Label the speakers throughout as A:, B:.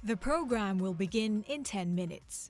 A: The program will begin in 10 minutes.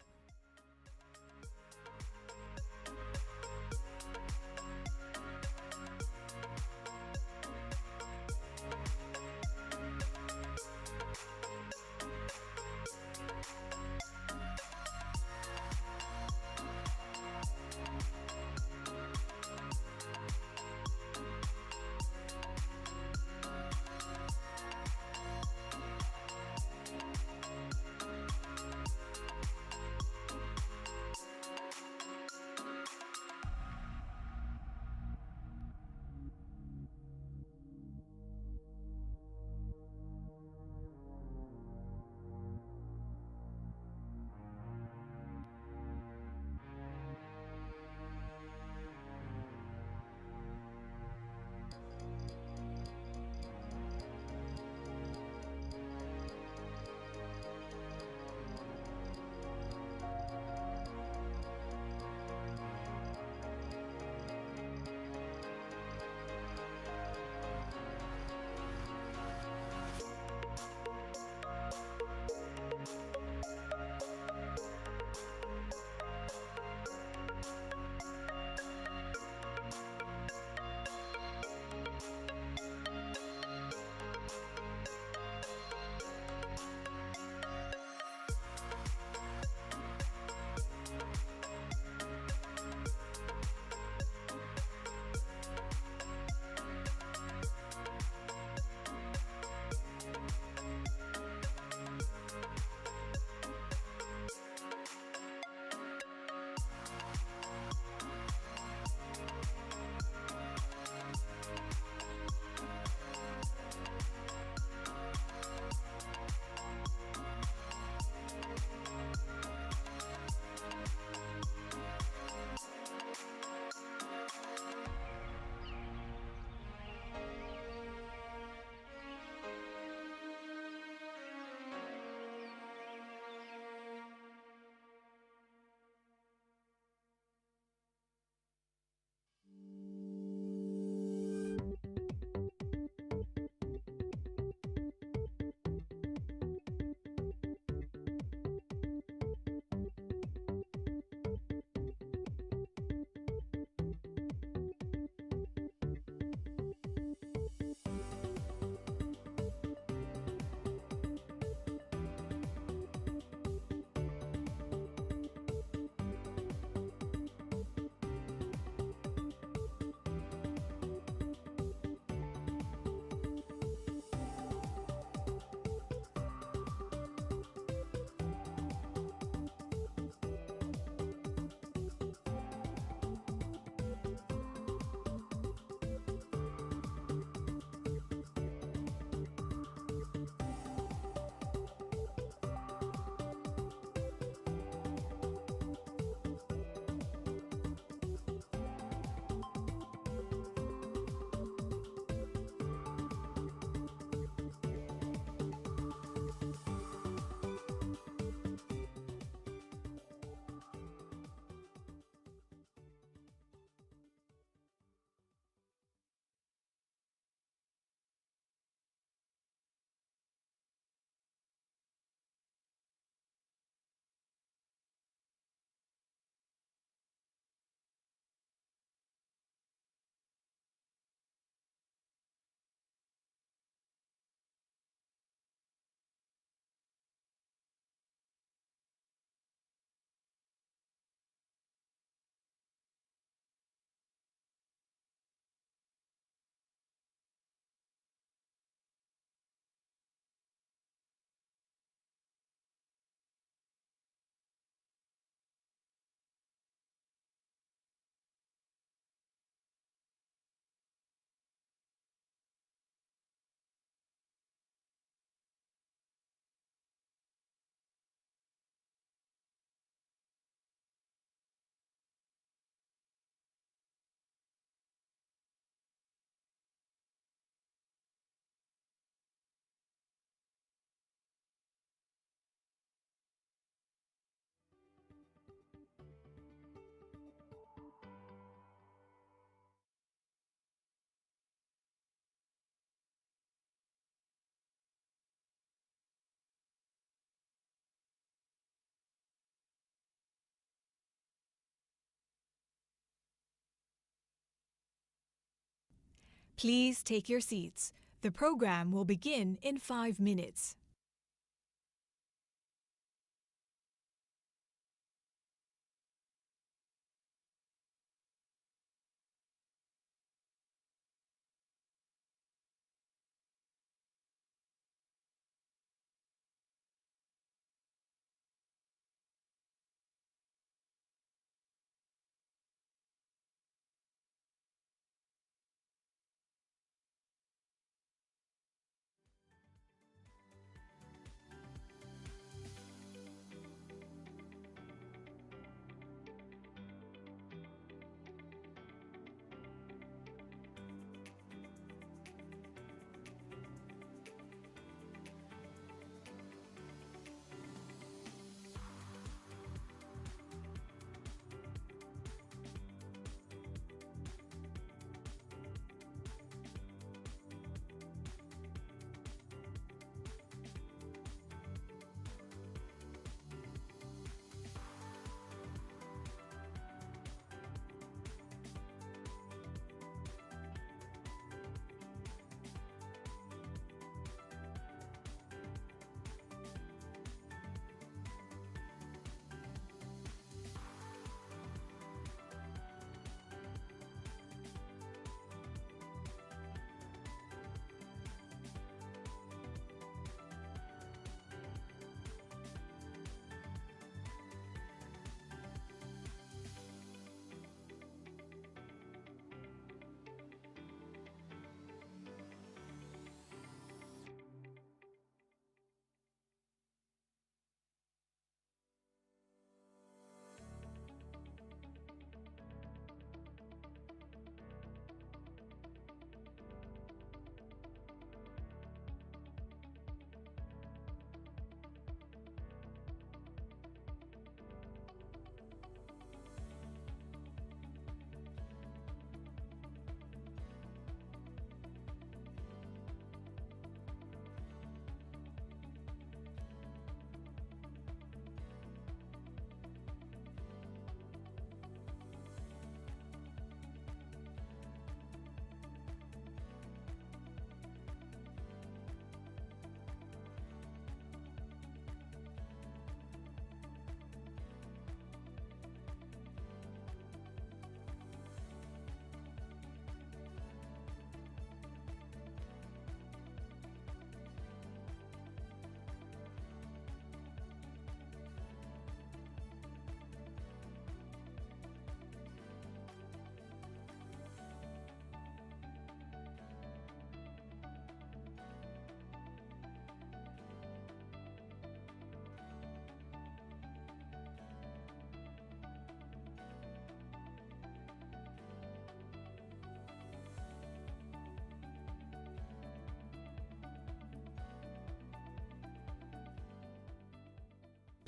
A: Please take your seats. The program will begin in 5 minutes.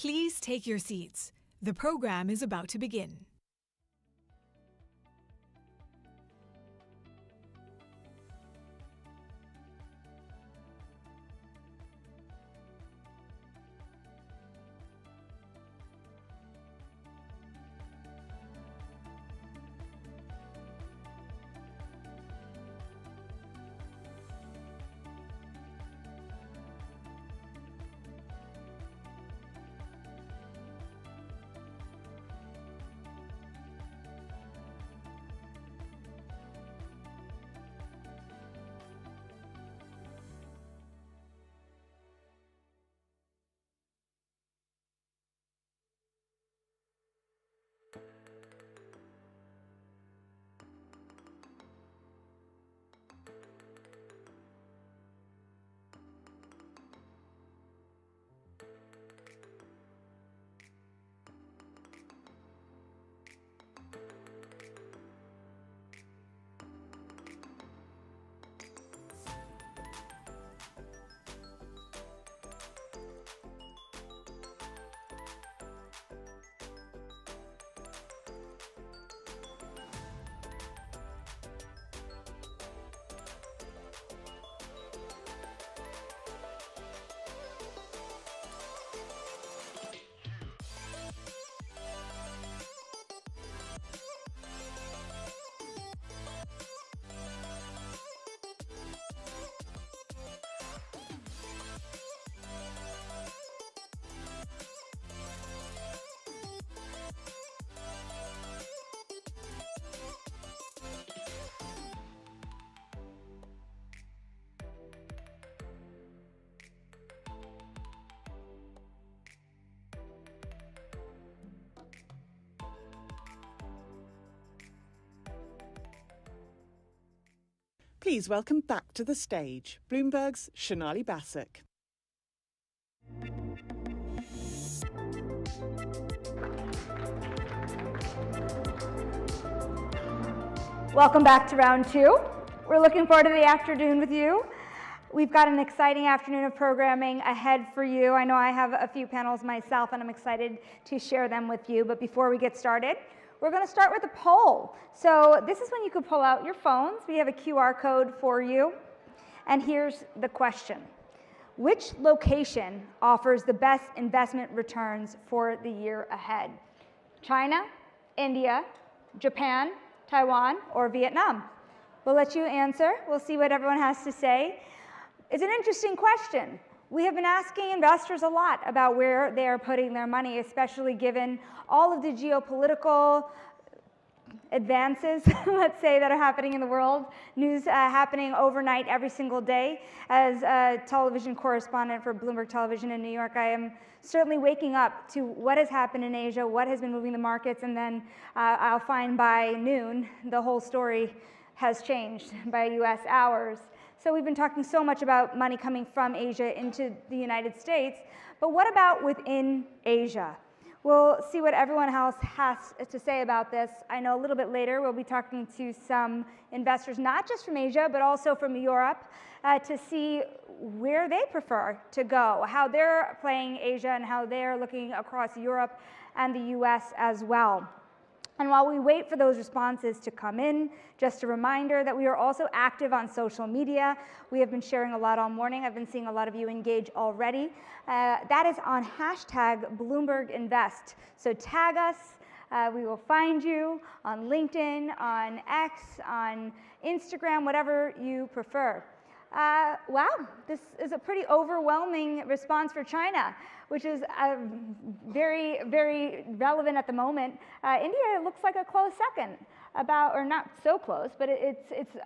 A: Please take your seats. The program is about to begin.
B: Please welcome back to the stage Bloomberg's Shonali Basak.
C: Welcome back to round two. We're looking forward to the afternoon with you. We've got an exciting afternoon of programming ahead for you. I know I have a few panels myself, and I'm excited to share them with you. But before we get started, we're going to start with a poll. So this is when you can pull out your phones. We have a QR code for you. And here's the question. Which location offers the best investment returns for the year ahead? China, India, Japan, Taiwan, or Vietnam? We'll let you answer. We'll see what everyone has to say. It's an interesting question. We have been asking investors a lot about where they are putting their money, especially given all of the geopolitical advances, let's say, that are happening in the world. News happening overnight every single day. As a television correspondent for Bloomberg Television in New York, I am certainly waking up to what has happened in Asia, what has been moving the markets, and then I'll find by noon the whole story has changed by US hours. So we've been talking so much about money coming from Asia into the United States, but what about within Asia? We'll see what everyone else has to say about this. I know a little bit later we'll be talking to some investors, not just from Asia, but also from Europe, to see where they prefer to go, how they're playing Asia and how they're looking across Europe and the US as well. And while we wait for those responses to come in, just a reminder that we are also active on social media. We have been sharing a lot all morning. I've been seeing a lot of you engage already. That is on hashtag BloombergInvest. So tag us. We will find you on LinkedIn, on X, on Instagram, whatever you prefer. Wow, this is a pretty overwhelming response for China, which is very, very relevant at the moment. India looks like a close second, or not so close, but it's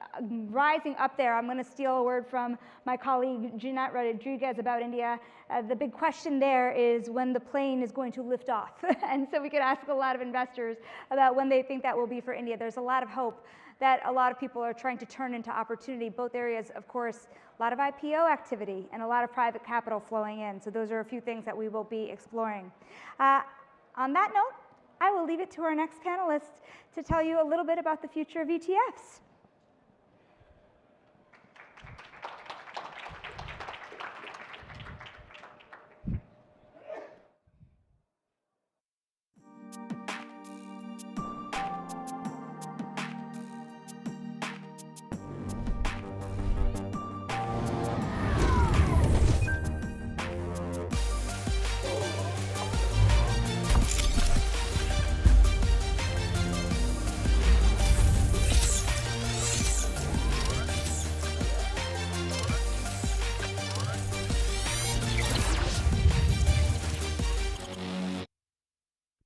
C: rising up there. I'm going to steal a word from my colleague Jeanette Rodriguez about India. The big question there is when the plane is going to lift off. And so we could ask a lot of investors about when they think that will be for India. There's a lot of hope that a lot of people are trying to turn into opportunity. Both areas, of course, a lot of IPO activity and a lot of private capital flowing in. So those are a few things that we will be exploring. On that note, I will leave it to our next panelist to tell you a little bit about the future of ETFs.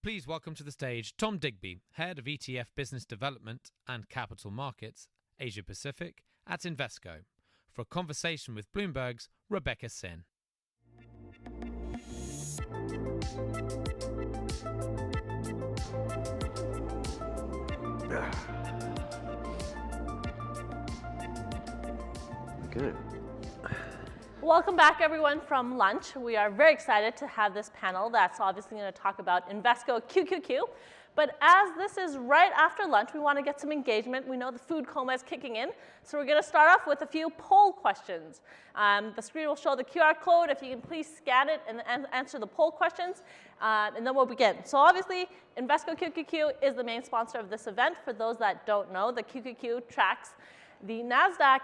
D: Please welcome to the stage Tom Digby, Head of ETF Business Development and Capital Markets, Asia Pacific at Invesco, for a conversation with Bloomberg's Rebecca Sin.
E: Good.
F: Welcome back, everyone, from lunch. We are very excited to have this panel that's obviously going to talk about Invesco QQQ. But as this is right after lunch, we want to get some engagement. We know the food coma is kicking in, so we're going to start off with a few poll questions. The screen will show the QR code. If you can please scan it and answer the poll questions, and then we'll begin. So obviously, Invesco QQQ is the main sponsor of this event. For those that don't know, the QQQ tracks the NASDAQ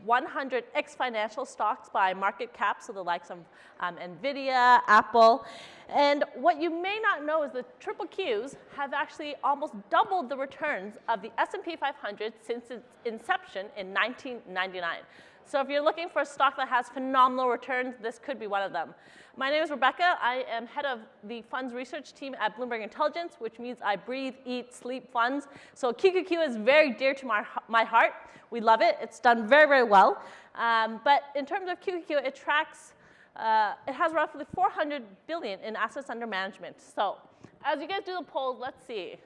F: 100 ex-financial stocks by market cap, so the likes of NVIDIA, Apple. And what you may not know is the triple Qs have actually almost doubled the returns of the S&P 500 since its inception in 1999. So if you're looking for a stock that has phenomenal returns, this could be one of them. My name is Rebecca. I am head of the funds research team at Bloomberg Intelligence, which means I breathe, eat, sleep funds. So QQQ is very dear to my heart. We love it. It's done very, very well. But in terms of QQQ, it tracks, it has roughly $400 billion in assets under management. So as you guys do the polls, let's see.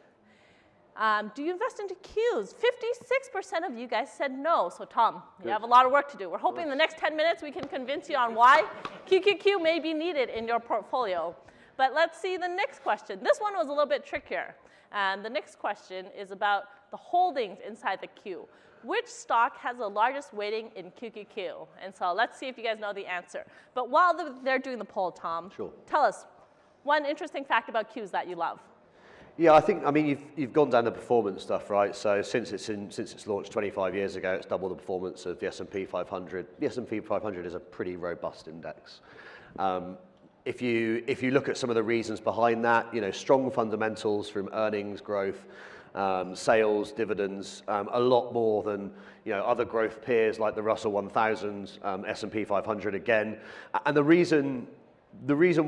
F: Do you invest into Qs? 56% of you guys said no. So Tom, you have a lot of work to do. We're hoping in the next 10 minutes we can convince you on why QQQ may be needed in your portfolio. But let's see the next question. This one was a little bit trickier. And the next question is about the holdings inside the Q. Which stock has the largest weighting in QQQ? And so let's see if you guys know the answer. But while they're doing the poll, Tom, tell us one interesting fact about Qs that you love.
E: Yeah, I mean, you've gone down the performance stuff, right? So since it's launched 25 years ago, it's doubled the performance of the S&P 500. The S&P 500 is a pretty robust index. If you look at some of the reasons behind that, strong fundamentals from earnings growth, sales, dividends, a lot more than other growth peers like the Russell 1000, S&P 500 again. And the reason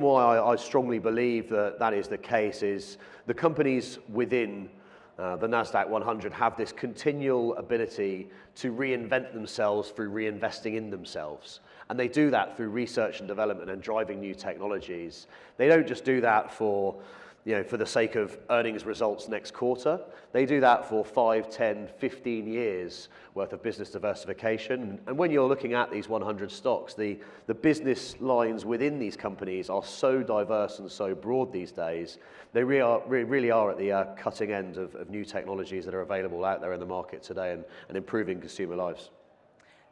E: why I strongly believe that is the case is the companies within the NASDAQ 100 have this continual ability to reinvent themselves through reinvesting in themselves. And they do that through research and development and driving new technologies. They don't just do that for the sake of earnings results next quarter. They do that for 5, 10, 15 years worth of business diversification. And when you're looking at these 100 stocks, the business lines within these companies are so diverse and so broad these days. They really are at the cutting end of new technologies that are available out there in the market today and improving consumer lives.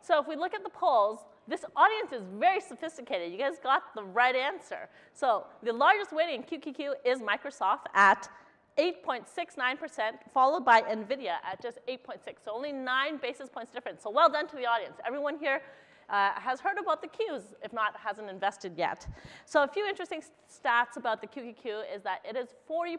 F: So if we look at the polls, this audience is very sophisticated. You guys got the right answer. So the largest weighting in QQQ is Microsoft at 8.69%, followed by NVIDIA at just 8.6. So only 9 basis points difference. So well done to the audience. Everyone here has heard about the Qs, if not hasn't invested yet. So a few interesting stats about the QQQ is that it is 40%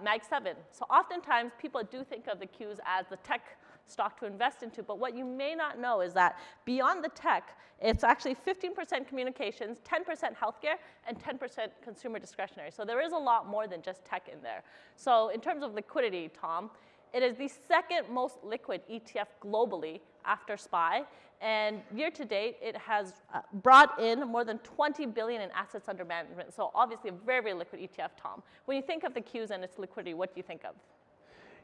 F: Mag 7. So oftentimes people do think of the Qs as the tech stock to invest into, but what you may not know is that beyond the tech, it's actually 15% communications, 10% healthcare, and 10% consumer discretionary. So there is a lot more than just tech in there. So in terms of liquidity, Tom, it is the second most liquid ETF globally after SPY, and year to date, it has brought in more than 20 billion in assets under management. So obviously a very, very liquid ETF, Tom. When you think of the Qs and its liquidity, what do you think of?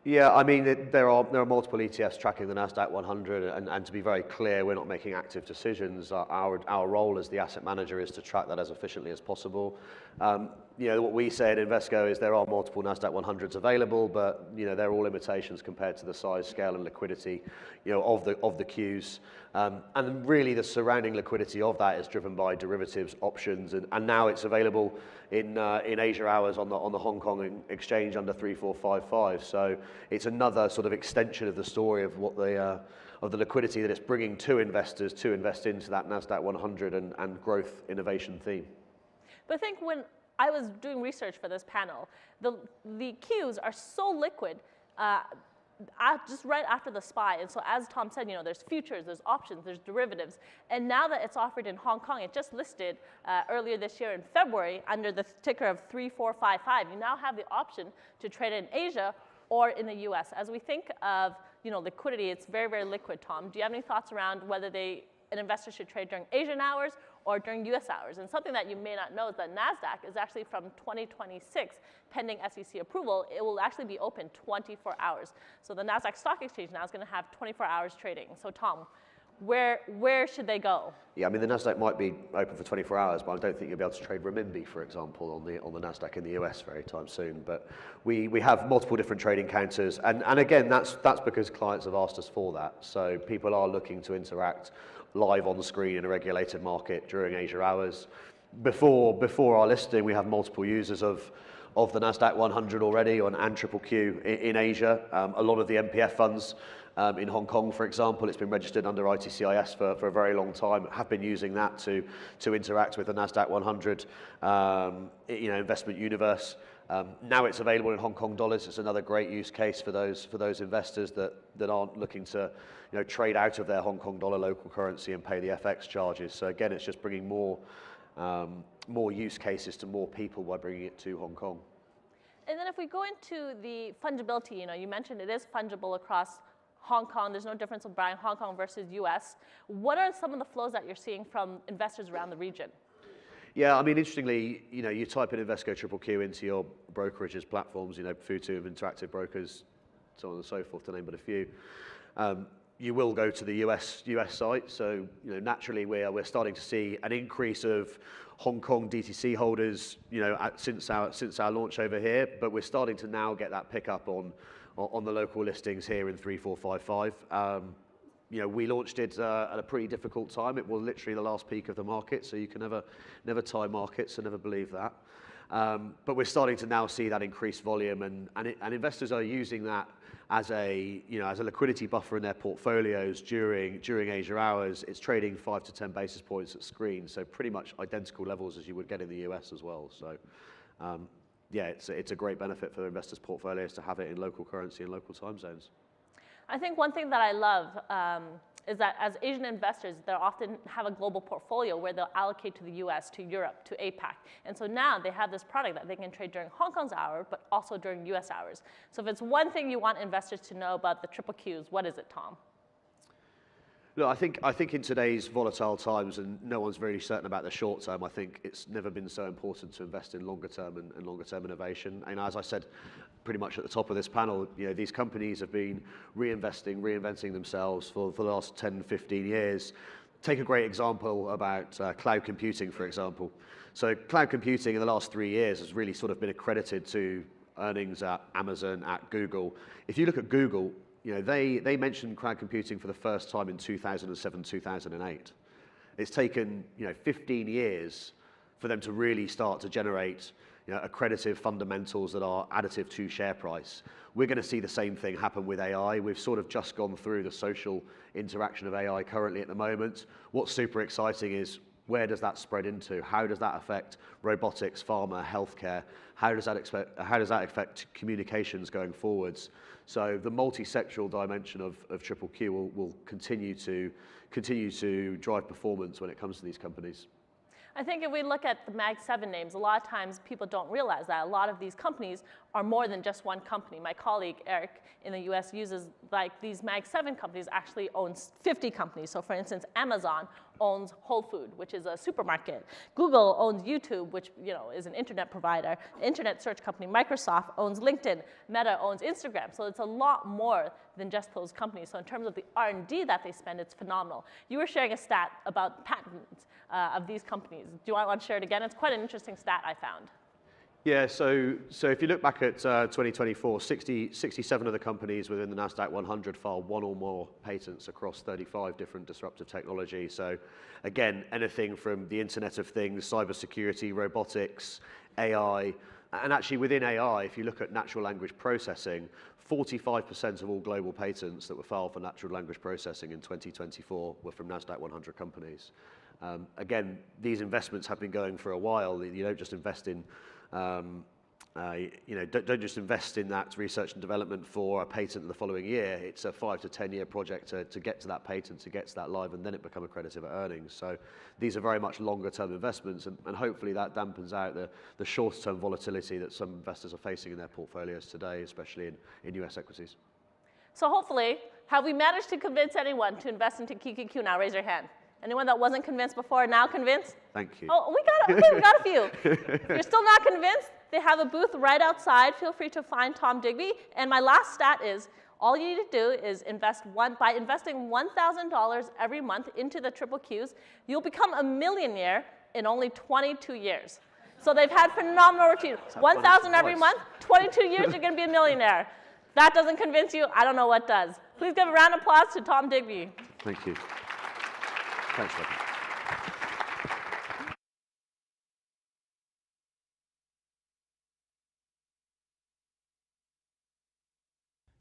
E: Yeah, I mean, there are multiple ETFs tracking the NASDAQ 100, and to be very clear, we're not making active decisions. Our role as the asset manager is to track that as efficiently as possible. What we say at Invesco is there are multiple NASDAQ 100s available, but they're all limitations compared to the size, scale, and liquidity of the Qs. And really, the surrounding liquidity of that is driven by derivatives, options, and now it's available in Asia hours on the Hong Kong exchange under 3455. So it's another sort of extension of the story of what of the liquidity that it's bringing to investors to invest into that NASDAQ 100 and growth innovation theme.
F: But I think when I was doing research for this panel, the Qs are so liquid just right after the SPY. And so as Tom said, there's futures, there's options, there's derivatives. And now that it's offered in Hong Kong, it just listed earlier this year in February under the ticker of 3455. You now have the option to trade in Asia or in the US. As we think of liquidity, it's very, very liquid, Tom. Do you have any thoughts around whether an investor should trade during Asian hours or during US hours? And something that you may not know is that NASDAQ is actually from 2026, pending SEC approval, it will actually be open 24 hours. So the NASDAQ Stock Exchange now is going to have 24 hours trading. So Tom, where should they go?
E: Yeah, I mean, the NASDAQ might be open for 24 hours, but I don't think you'll be able to trade renminbi, for example, on the NASDAQ in the US very time soon. But we have multiple different trading counters, and again, that's because clients have asked us for that. So people are looking to interact live on the screen in a regulated market during Asia hours. Before our listing, we have multiple users of the NASDAQ 100 already on and QQQ in Asia. A lot of the MPF funds in Hong Kong, for example, it's been registered under ITCIS for a very long time, have been using that to interact with the NASDAQ 100 investment universe. Now it's available in Hong Kong dollars. It's another great use case for those investors that aren't looking to trade out of their Hong Kong dollar local currency and pay the FX charges. So again, it's just bringing more use cases to more people by bringing it to Hong Kong.
F: And then if we go into the fungibility, you mentioned it is fungible across Hong Kong. There's no difference of buying Hong Kong versus US. What are some of the flows that you're seeing from investors around the region?
E: Yeah, I mean, interestingly, you type in Invesco QQQ into your brokerage's platforms, Futu, Interactive Brokers, so on and so forth, to name but a few. You will go to the US site, so naturally we're starting to see an increase of Hong Kong DTC holders, since our launch over here, but we're starting to now get that pickup on the local listings here in 3455. We launched it at a pretty difficult time. It was literally the last peak of the market, so you can never time markets, so never believe that. But we're starting to now see that increased volume, and investors are using that as a liquidity buffer in their portfolios during Asia hours. It's trading 5 to 10 basis points at screen, so pretty much identical levels as you would get in the US as well. So it's a great benefit for investors' portfolios to have it in local currency and local time zones.
F: I think one thing that I love is that as Asian investors, they often have a global portfolio where they'll allocate to the US, to Europe, to APAC. And so now they have this product that they can trade during Hong Kong's hour, but also during US hours. So if it's one thing you want investors to know about the triple Qs, what is it, Tom?
E: Look, I think in today's volatile times, and no one's really certain about the short term, I think it's never been so important to invest in longer term and longer term innovation. And as I said, pretty much at the top of this panel, these companies have been reinventing themselves for the last 10, 15 years. Take a great example about cloud computing, for example. So cloud computing in the last 3 years has really sort of been accredited to earnings at Amazon, at Google. If you look at Google, they mentioned cloud computing for the first time in 2007, 2008. It's taken 15 years for them to really start to generate accredited fundamentals that are additive to share price. We're going to see the same thing happen with AI. We've sort of just gone through the social interaction of AI currently at the moment. What's super exciting is, where does that spread into? How does that affect robotics, pharma, healthcare? How does that affect communications going forwards? So the multi-sectoral dimension of Triple Q will continue to drive performance when it comes to these companies.
F: I think if we look at the Mag 7 names, a lot of times people don't realize that a lot of these companies are more than just one company. My colleague Eric in the US uses, these Mag 7 companies actually owns 50 companies. So for instance, Amazon owns Whole Food, which is a supermarket. Google owns YouTube, which is an internet provider, internet search company. Microsoft owns LinkedIn. Meta owns Instagram. So it's a lot more than just those companies. So in terms of the R&D that they spend, it's phenomenal. You were sharing a stat about patents of these companies. Do you want to share it again? It's quite an interesting stat I found.
E: Yeah, so if you look back at 2024, 67 of the companies within the NASDAQ 100 filed one or more patents across 35 different disruptive technologies. So again, anything from the Internet of Things, cybersecurity, robotics, AI, and actually within AI, if you look at natural language processing, 45% of all global patents that were filed for natural language processing in 2024 were from NASDAQ 100 companies. Again, these investments have been going for a while. You don't just invest in don't just invest in that research and development for a patent the following year. It's a 5 to 10 year project to get to that patent, to get to that live, and then it become accredited at earnings. So these are very much longer term investments, and hopefully that dampens out the shorter term volatility that some investors are facing in their portfolios today, especially in US equities.
F: So hopefully, have we managed to convince anyone to invest into QQQ? Now raise your hand. Anyone that wasn't convinced before, now convinced?
E: Thank you.
F: Oh, we got a few. If you're still not convinced, they have a booth right outside. Feel free to find Tom Digby. And my last stat is, all you need to do is by investing $1,000 every month into the Triple Qs, you'll become a millionaire in only 22 years. So they've had phenomenal returns. 1,000 every month, 22 years, you're going to be a millionaire. That doesn't convince you, I don't know what does. Please give a round of applause to Tom Digby.
E: Thank you. Thanks, Rebecca.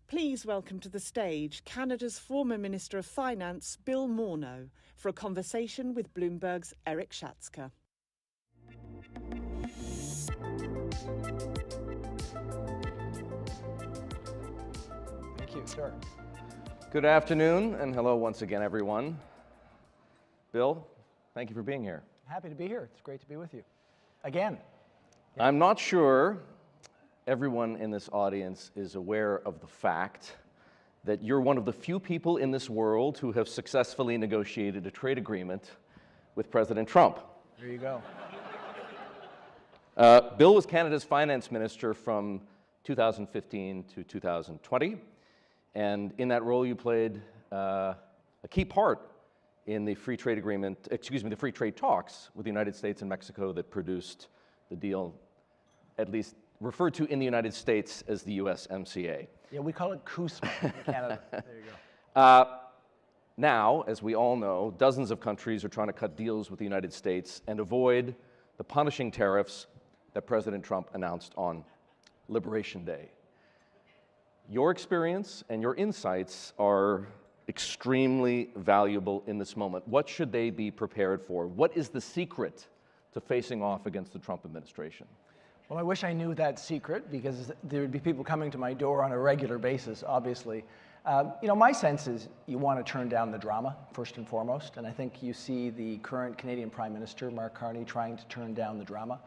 B: Please welcome to the stage Canada's former Minister of Finance, Bill Morneau, for a conversation with Bloomberg's Eric Schatzker.
G: Thank you, sir. Good afternoon, and hello once again, everyone. Bill, thank you for being here.
H: Happy to be here. It's great to be with you. Again.
G: I'm not sure everyone in this audience is aware of the fact that you're one of the few people in this world who have successfully negotiated a trade agreement with President Trump.
H: There you go.
G: Bill was Canada's finance minister from 2015 to 2020, and in that role you played a key part in the free trade agreement, the free trade talks with the United States and Mexico that produced the deal, at least referred to in the United States as the USMCA.
H: Yeah, we call it CUSMA in Canada. There you go.
G: Now, as we all know, dozens of countries are trying to cut deals with the United States and avoid the punishing tariffs that President Trump announced on Liberation Day. Your experience and your insights are extremely valuable in this moment. What should they be prepared for? What is the secret to facing off against the Trump administration?
H: Well, I wish I knew that secret, because there would be people coming to my door on a regular basis, obviously. My sense is you want to turn down the drama, first and foremost, and I think you see the current Canadian Prime Minister, Mark Carney, trying to turn down the drama.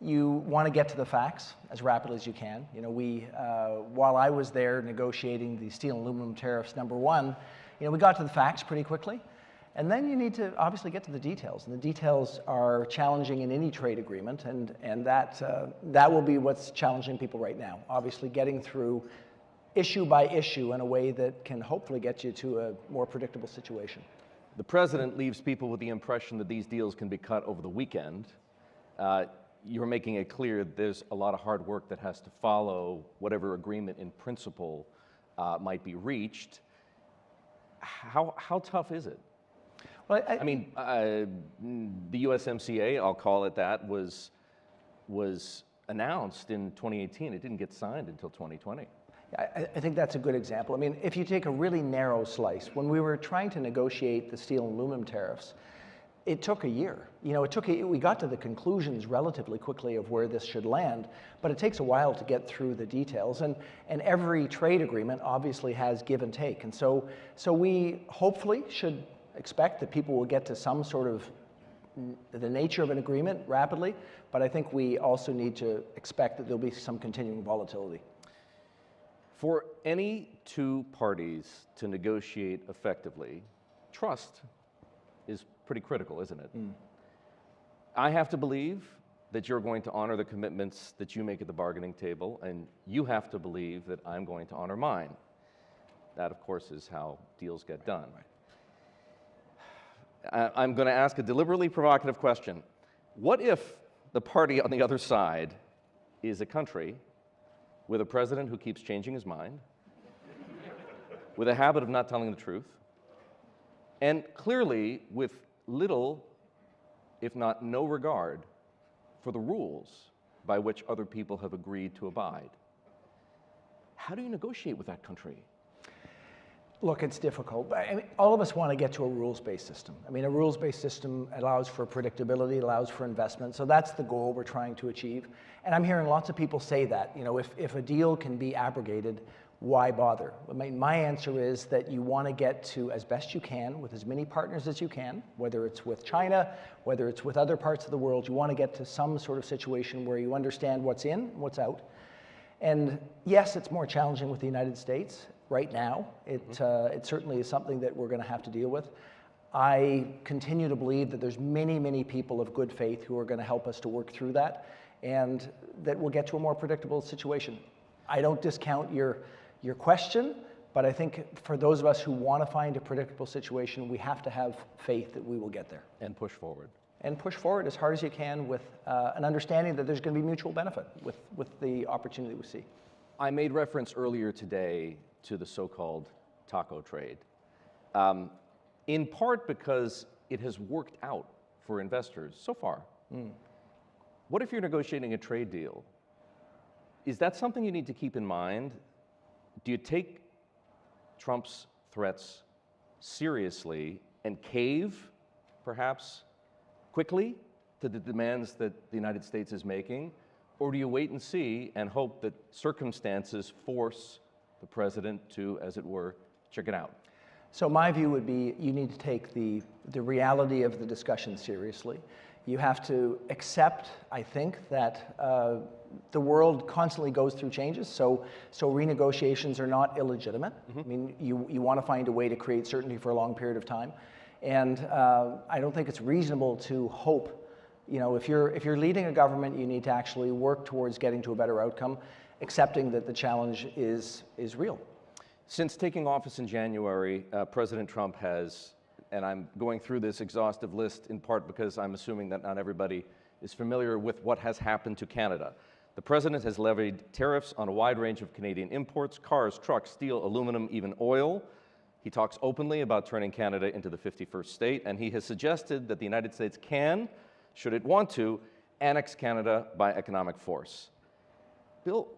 H: You want to get to the facts as rapidly as you can. While I was there negotiating the steel and aluminum tariffs, number one, we got to the facts pretty quickly. And then you need to obviously get to the details. And the details are challenging in any trade agreement, and that will be what's challenging people right now. Obviously getting through issue by issue in a way that can hopefully get you to a more predictable situation.
G: The president leaves people with the impression that these deals can be cut over the weekend. You're making it clear there's a lot of hard work that has to follow whatever agreement in principle might be reached. How tough is it?
H: Well,
G: the USMCA, I'll call it that, was announced in 2018. It didn't get signed until 2020.
H: I think that's a good example. I mean, if you take a really narrow slice, when we were trying to negotiate the steel and aluminum tariffs, it took a year. We got to the conclusions relatively quickly of where this should land, but it takes a while to get through the details. And every trade agreement obviously has give and take. And so we hopefully should expect that people will get to some sort of the nature of an agreement rapidly, but I think we also need to expect that there'll be some continuing volatility.
G: For any two parties to negotiate effectively, trust is pretty critical, isn't it? I have to believe that you're going to honor the commitments that you make at the bargaining table, and you have to believe that I'm going to honor mine. That, of course, is how deals get done. I'm going to ask a deliberately provocative question. What if the party on the other side is a country with a president who keeps changing his mind, with a habit of not telling the truth, and clearly with little, if not no regard for the rules by which other people have agreed to abide? How do you negotiate with that country?
H: Look, it's difficult. I mean, all of us want to get to a rules-based system. I mean, a rules-based system allows for predictability, allows for investment. So that's the goal we're trying to achieve. And I'm hearing lots of people say that, if a deal can be abrogated, why bother? I mean, my answer is that you want to get to, as best you can, with as many partners as you can, whether it's with China, whether it's with other parts of the world, you want to get to some sort of situation where you understand what's in, what's out. And yes, it's more challenging with the United States right now. It certainly is something that we're going to have to deal with. I continue to believe that there's many, many people of good faith who are going to help us to work through that, and that we'll get to a more predictable situation. I don't discount your question, but I think for those of us who want to find a predictable situation, we have to have faith that we will get there.
G: And push forward.
H: And push forward as hard as you can with an understanding that there's going to be mutual benefit with the opportunity we see.
G: I made reference earlier today to the so-called taco trade, in part because it has worked out for investors so far. What if you're negotiating a trade deal? Is that something you need to keep in mind? Do you take Trump's threats seriously and cave, perhaps, quickly to the demands that the United States is making? Or do you wait and see and hope that circumstances force the president to, as it were, chicken out?
H: So my view would be you need to take the reality of the discussion seriously. You have to accept, I think, that the world constantly goes through changes, so renegotiations are not illegitimate. I mean, you want to find a way to create certainty for a long period of time. And I don't think it's reasonable to hope You know, if you're leading a government, you need to actually work towards getting to a better outcome, accepting that the challenge is real.
G: Since taking office in January, President Trump has, and I'm going through this exhaustive list in part because I'm assuming that not everybody is familiar with what has happened to Canada. The president has levied tariffs on a wide range of Canadian imports: cars, trucks, steel, aluminum, even oil. He talks openly about turning Canada into the 51st state, and he has suggested that the United States can, should it want to, annex Canada by economic force. Bill,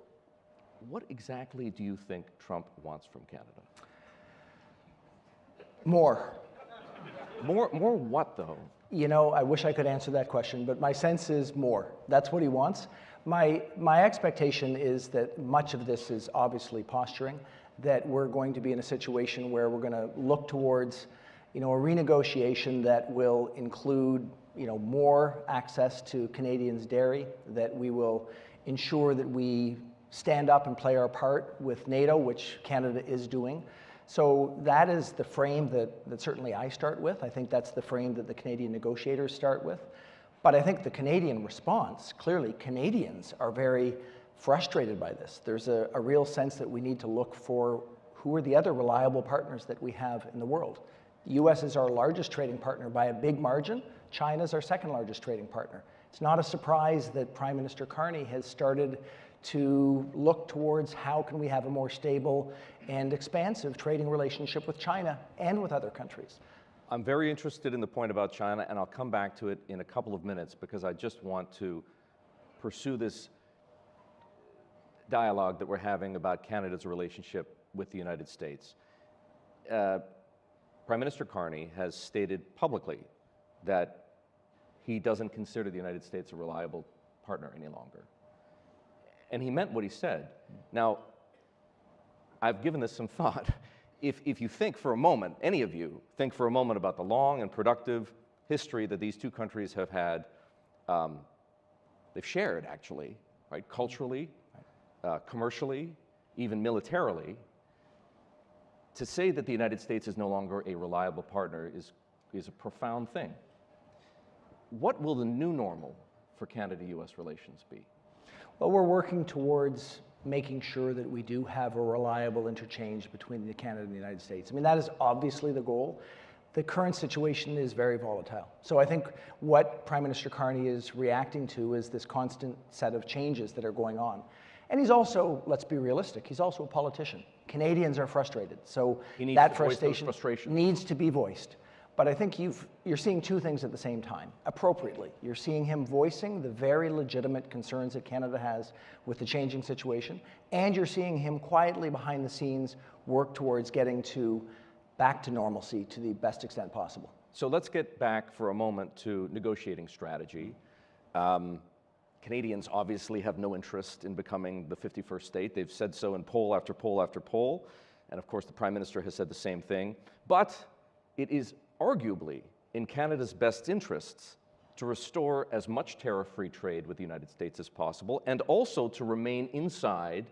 G: what exactly do you think Trump wants from Canada?
H: More.
G: More what, though?
H: You know, I wish I could answer that question, but my sense is more. That's what he wants. My expectation is that much of this is obviously posturing, that we're going to be in a situation where we're going to look towards, you know, a renegotiation that will include, you know, more access to Canadians' dairy, that we will ensure that we stand up and play our part with NATO, which Canada is doing. So that is the frame that certainly I start with. I think that's the frame that the Canadian negotiators start with. But I think the Canadian response, clearly Canadians are very frustrated by this. There's a real sense that we need to look for who are the other reliable partners that we have in the world. The US is our largest trading partner by a big margin. China's our second largest trading partner. It's not a surprise that Prime Minister Carney has started to look towards how can we have a more stable and expansive trading relationship with China and with other countries.
G: I'm very interested in the point about China, and I'll come back to it in a couple of minutes because I just want to pursue this dialogue that we're having about Canada's relationship with the United States. Prime Minister Carney has stated publicly that he doesn't consider the United States a reliable partner any longer. And he meant what he said. Now, I've given this some thought. If you think for a moment, any of you think for a moment about the long and productive history that these two countries have had, they've shared actually, right? Culturally, commercially, even militarily, to say that the United States is no longer a reliable partner is a profound thing. What will the new normal for Canada-US relations be?
H: Well, we're working towards making sure that we do have a reliable interchange between Canada and the United States. I mean, that is obviously the goal. The current situation is very volatile. So I think what Prime Minister Carney is reacting to is this constant set of changes that are going on. And he's also, let's be realistic, he's also a politician. Canadians are frustrated. So that frustration needs to be voiced. But I think you're seeing two things at the same time, appropriately. You're seeing him voicing the very legitimate concerns that Canada has with the changing situation, and you're seeing him quietly behind the scenes work towards getting back to normalcy to the best extent possible.
G: So let's get back for a moment to negotiating strategy. Canadians obviously have no interest in becoming the 51st state. They've said so in poll after poll after poll, and of course the Prime Minister has said the same thing. But it is arguably in Canada's best interests to restore as much tariff-free trade with the United States as possible, and also to remain inside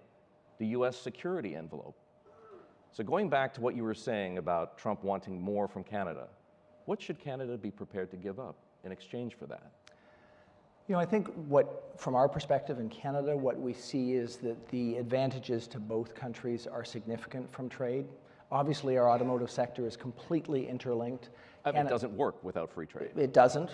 G: the US security envelope. So going back to what you were saying about Trump wanting more from Canada, what should Canada be prepared to give up in exchange for that?
H: You know, I think from our perspective in Canada, what we see is that the advantages to both countries are significant from trade. Obviously, our automotive sector is completely interlinked.
G: It doesn't work without free trade.
H: It doesn't.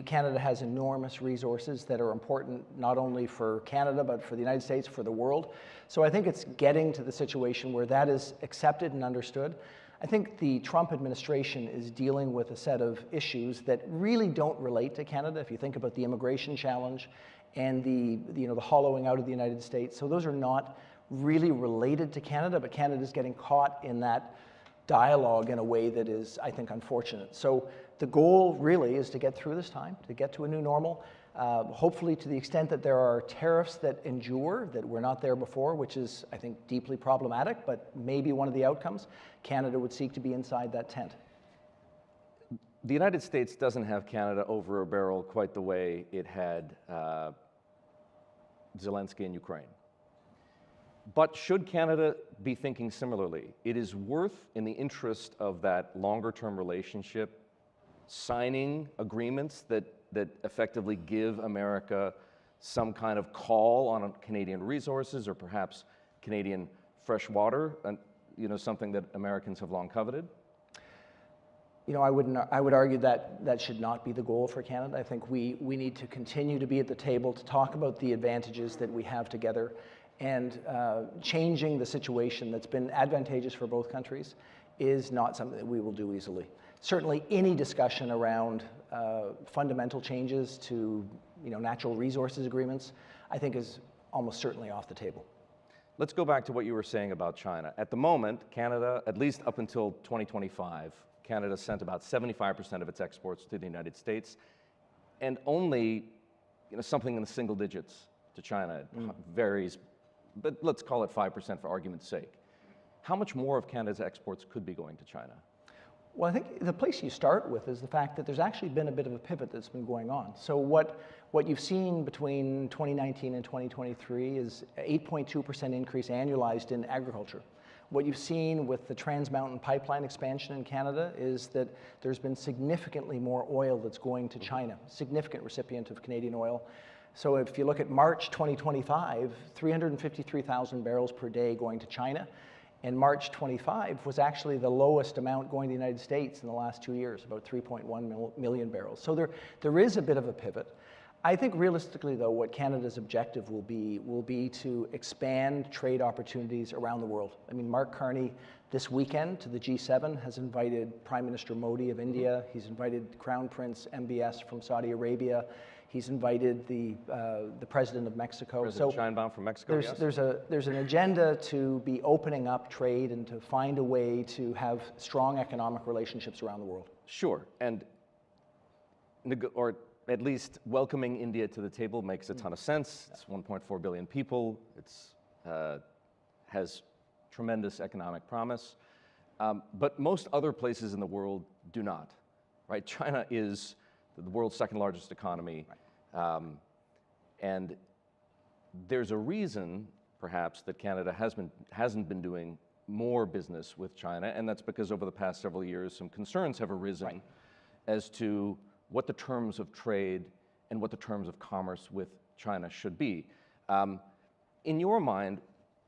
H: Canada has enormous resources that are important not only for Canada, but for the United States, for the world. So I think it's getting to the situation where that is accepted and understood. I think the Trump administration is dealing with a set of issues that really don't relate to Canada. If you think about the immigration challenge and the hollowing out of the United States, so those are not really related to Canada, but Canada's getting caught in that dialogue in a way that is, I think, unfortunate. So the goal really is to get through this time, to get to a new normal, hopefully to the extent that there are tariffs that endure, that were not there before, which is, I think, deeply problematic, but maybe one of the outcomes. Canada would seek to be inside that tent.
G: The United States doesn't have Canada over a barrel quite the way it had Zelensky in Ukraine. But should Canada be thinking similarly? It is worth, in the interest of that longer-term relationship, signing agreements that that effectively give America some kind of call on Canadian resources or perhaps Canadian fresh water, and something that Americans have long coveted?
H: I would argue that that should not be the goal for Canada. I think we need to continue to be at the table to talk about the advantages that we have together, and changing the situation that's been advantageous for both countries is not something that we will do easily. Certainly any discussion around fundamental changes to natural resources agreements, I think is almost certainly off the table.
G: Let's go back to what you were saying about China. At the moment, Canada, at least up until 2025, Canada sent about 75% of its exports to the United States, and only something in the single digits to China. It varies, but let's call it 5% for argument's sake. How much more of Canada's exports could be going to China?
H: Well, I think the place you start with is the fact that there's actually been a bit of a pivot that's been going on. So what you've seen between 2019 and 2023 is 8.2% increase annualized in agriculture. What you've seen with the Trans Mountain Pipeline expansion in Canada is that there's been significantly more oil that's going to China, significant recipient of Canadian oil. So if you look at March 2025, 353,000 barrels per day going to China, and March 25 was actually the lowest amount going to the United States in the last 2 years, about 3.1 million barrels. So there is a bit of a pivot. I think realistically, though, what Canada's objective will be to expand trade opportunities around the world. I mean, Mark Carney this weekend to the G7 has invited Prime Minister Modi of India. He's invited Crown Prince MBS from Saudi Arabia. He's invited the President of Mexico.
G: President Sheinbaum from Mexico, yes.
H: There's an agenda to be opening up trade and to find a way to have strong economic relationships around the world.
G: Sure, and or at least welcoming India to the table makes a ton of sense. It's 1.4 billion people. It's has tremendous economic promise, but most other places in the world do not. Right? China is the world's second largest economy, and there's a reason, perhaps, that Canada hasn't been doing more business with China, and that's because over the past several years, some concerns have arisen as to what the terms of trade and what the terms of commerce with China should be. In your mind,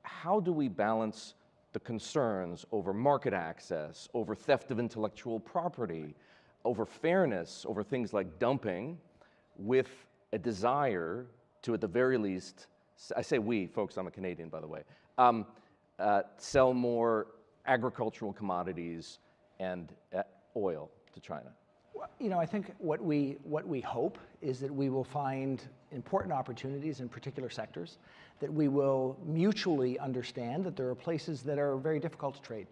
G: how do we balance the concerns over market access, over theft of intellectual property, over fairness, over things like dumping, with a desire to, at the very least, I say we, folks, I'm a Canadian, by the way, sell more agricultural commodities and oil to China?
H: I think what we hope is that we will find important opportunities in particular sectors, that we will mutually understand that there are places that are very difficult to trade.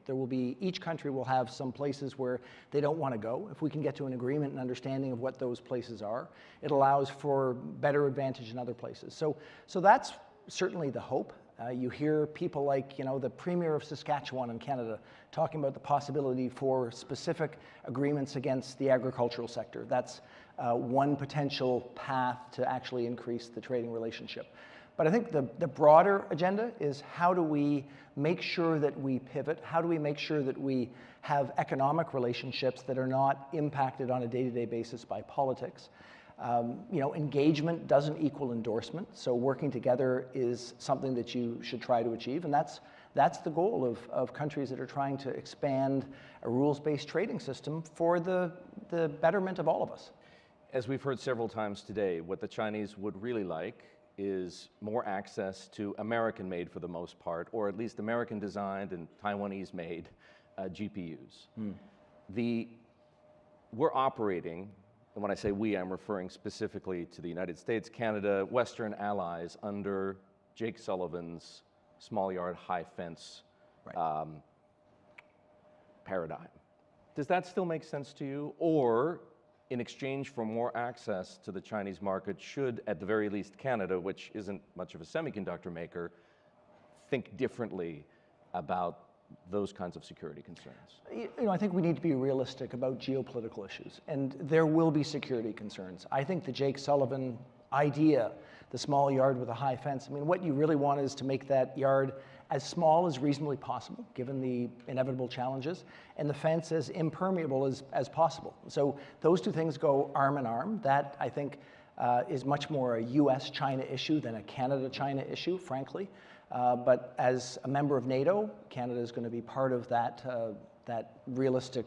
H: Each country will have some places where they don't want to go. If we can get to an agreement and understanding of what those places are, it allows for better advantage in other places. So that's certainly the hope. You hear people like, the Premier of Saskatchewan in Canada talking about the possibility for specific agreements against the agricultural sector. That's one potential path to actually increase the trading relationship. But I think the broader agenda is how do we make sure that we pivot? How do we make sure that we have economic relationships that are not impacted on a day-to-day basis by politics? Engagement doesn't equal endorsement, so working together is something that you should try to achieve, and that's the goal of countries that are trying to expand a rules-based trading system for the betterment of all of us.
G: As we've heard several times today, what the Chinese would really like is more access to American-made, for the most part, or at least American-designed and Taiwanese-made GPUs. We're operating, and when I say we, I'm referring specifically to the United States, Canada, Western allies under Jake Sullivan's small yard, high fence paradigm. Does that still make sense to you? Or in exchange for more access to the Chinese market, should at the very least Canada, which isn't much of a semiconductor maker, think differently about those kinds of security concerns?
H: I think we need to be realistic about geopolitical issues, and there will be security concerns. I think the Jake Sullivan idea, the small yard with a high fence, what you really want is to make that yard as small as reasonably possible, given the inevitable challenges, and the fence as impermeable as possible. So those two things go arm in arm. That, I think, is much more a US-China issue than a Canada-China issue, frankly. But as a member of NATO, Canada is going to be part of that realistic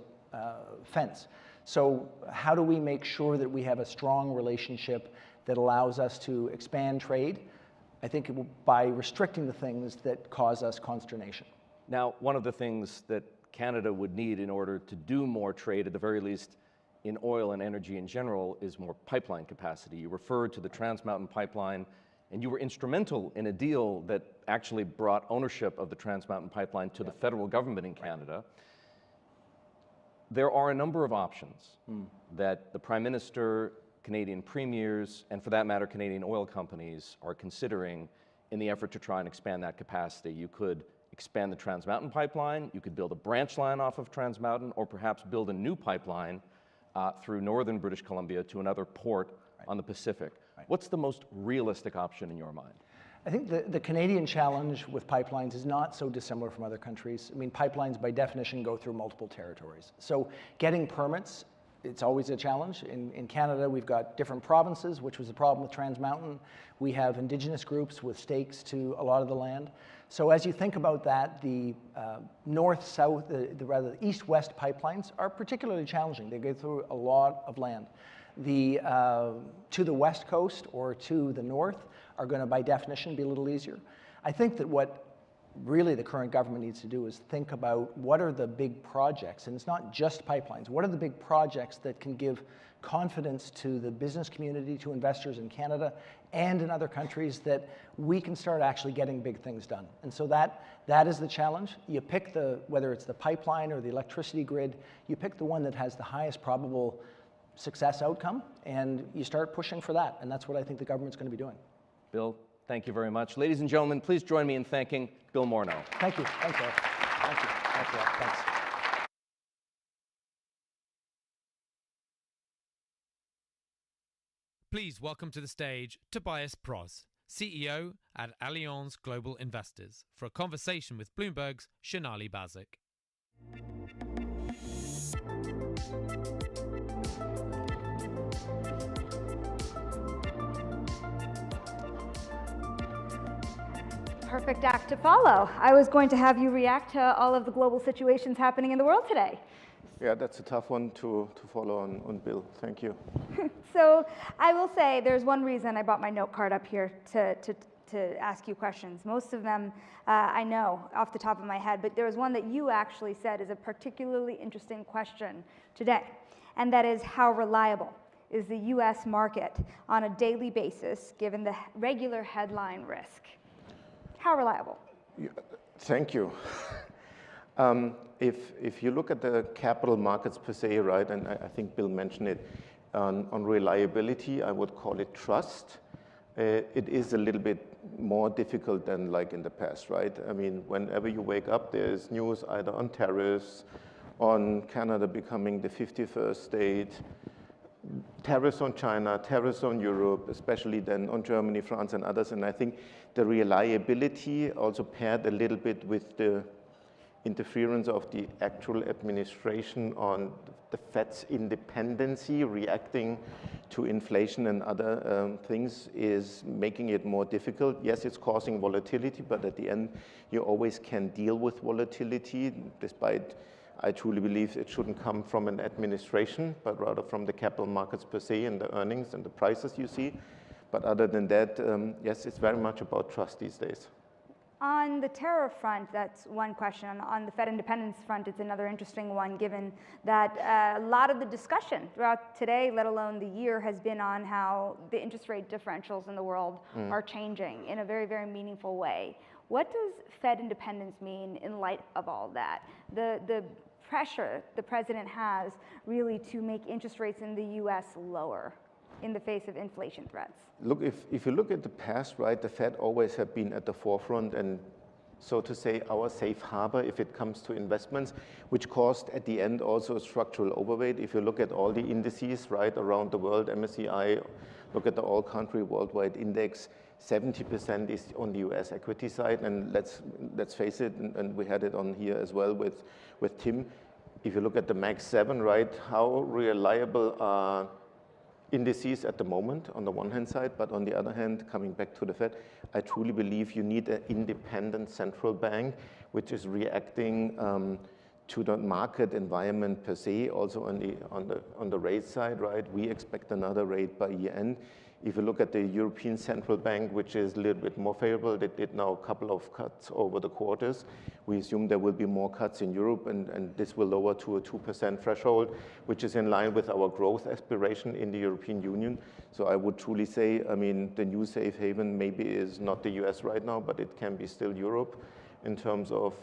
H: fence. So how do we make sure that we have a strong relationship that allows us to expand trade? I think it will, by restricting the things that cause us consternation.
G: Now, one of the things that Canada would need in order to do more trade, at the very least in oil and energy in general, is more pipeline capacity. You referred to the Trans Mountain Pipeline, and you were instrumental in a deal that actually brought ownership of the Trans Mountain Pipeline to the federal government in Canada. There are a number of options that the Prime Minister, Canadian premiers, and for that matter, Canadian oil companies are considering in the effort to try and expand that capacity. You could expand the Trans Mountain Pipeline, you could build a branch line off of Trans Mountain, or perhaps build a new pipeline through northern British Columbia to another port on the Pacific. What's the most realistic option in your mind?
H: I think the Canadian challenge with pipelines is not so dissimilar from other countries. I mean, pipelines by definition go through multiple territories. So getting permits, it's always a challenge. In Canada, we've got different provinces, which was the problem with Trans Mountain. We have Indigenous groups with stakes to a lot of the land. So as you think about that, the north-south, rather east-west pipelines are particularly challenging. They go through a lot of land. To the west coast or to the north are going to, by definition, be a little easier. I think that what really the current government needs to do is think about what are the big projects, and it's not just pipelines, what are the big projects that can give confidence to the business community, to investors in Canada and in other countries that we can start actually getting big things done. And so that is the challenge. You pick whether it's the pipeline or the electricity grid, you pick the one that has the highest probable success outcome, and you start pushing for that. And that's what I think the government's going to be doing.
G: Bill, thank you very much. Ladies and gentlemen, please join me in thanking Bill Morneau.
H: Thank you. Thanks, Eric. Thank you. Thanks.
D: Please welcome to the stage Tobias Pros, CEO at Allianz Global Investors, for a conversation with Bloomberg's Shonali Bazik.
C: Perfect act to follow. I was going to have you react to all of the global situations happening in the world today.
I: Yeah, that's a tough one to follow on Bill. Thank you.
C: So I will say there's one reason I brought my note card up here to ask you questions. Most of them I know off the top of my head, but there was one that you actually said is a particularly interesting question today, and that is how reliable is the U.S. market on a daily basis given the regular headline risk? How reliable?
I: Yeah, thank you. If you look at the capital markets per se, right, and I think Bill mentioned it, on reliability, I would call it trust. It is a little bit more difficult than like in the past, right? I mean, whenever you wake up, there's news either on tariffs, on Canada becoming the 51st state, tariffs on China, tariffs on Europe, especially then on Germany, France, and others. And I think the reliability also paired a little bit with the interference of the actual administration on the Fed's independency, reacting to inflation and other things, is making it more difficult. Yes, it's causing volatility, but at the end, you always can deal with volatility, despite I truly believe it shouldn't come from an administration, but rather from the capital markets per se and the earnings and the prices you see. But other than that, yes, it's very much about trust these days.
C: On the tariff front, that's one question. On the Fed independence front, it's another interesting one, given that a lot of the discussion throughout today, let alone the year, has been on how the interest rate differentials in the world are changing in a very, very meaningful way. What does Fed independence mean in light of all that? The pressure the president has really to make interest rates in the U.S. lower in the face of inflation threats?
I: Look, if you look at the past, right, the Fed always have been at the forefront and so to say, our safe harbor if it comes to investments, which caused at the end also a structural overweight. If you look at all the indices, right, around the world, MSCI, look at the all-country worldwide index, 70% is on the US equity side, and let's face it, and we had it on here as well with Tim. If you look at the Max 7, right, how reliable are indices at the moment on the one hand side, but on the other hand, coming back to the Fed, I truly believe you need an independent central bank which is reacting to the market environment per se, also on the rate side, right? We expect another rate by year end. If you look at the European Central Bank, which is a little bit more favorable, they did now a couple of cuts over the quarters. We assume there will be more cuts in Europe, and this will lower to a 2% threshold, which is in line with our growth aspiration in the European Union. So I would truly say, I mean, the new safe haven maybe is not the US right now, but it can be still Europe in terms of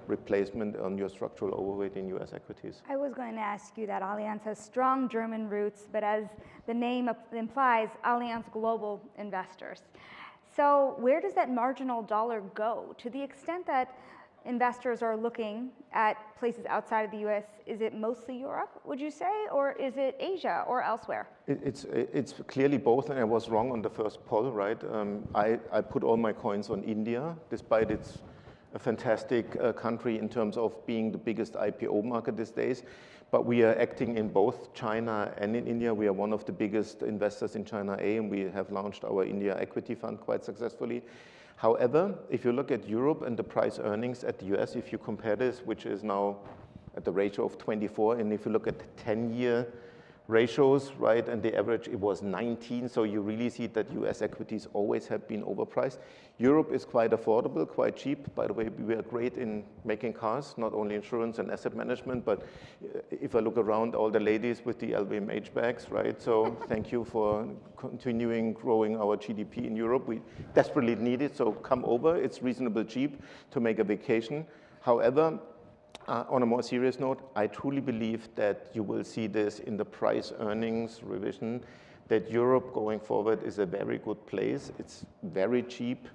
I: replacement on your structural overweight in US equities.
C: I was going to ask you that Allianz has strong German roots, but as the name implies, Allianz Global Investors. So where does that marginal dollar go? To the extent that investors are looking at places outside of the US, is it mostly Europe, would you say, or is it Asia or elsewhere?
I: It's clearly both, and I was wrong on the first poll, right? I put all my coins on India, despite its a fantastic country in terms of being the biggest IPO market these days. But we are acting in both China and in India. We are one of the biggest investors in China A, and we have launched our India equity fund quite successfully. However, if you look at Europe and the price earnings at the US, if you compare this, which is now at the ratio of 24, and if you look at the 10-year ratios, right, and the average, it was 19, so you really see that US equities always have been overpriced. Europe is quite affordable, quite cheap. By the way, we are great in making cars, not only insurance and asset management, but if I look around, all the ladies with the LVMH bags, right, so thank you for continuing growing our GDP in Europe. We desperately need it, so come over. It's reasonably cheap to make a vacation. However, on a more serious note, I truly believe that you will see this in the price earnings revision, that Europe going forward is a very good place. It's very cheap,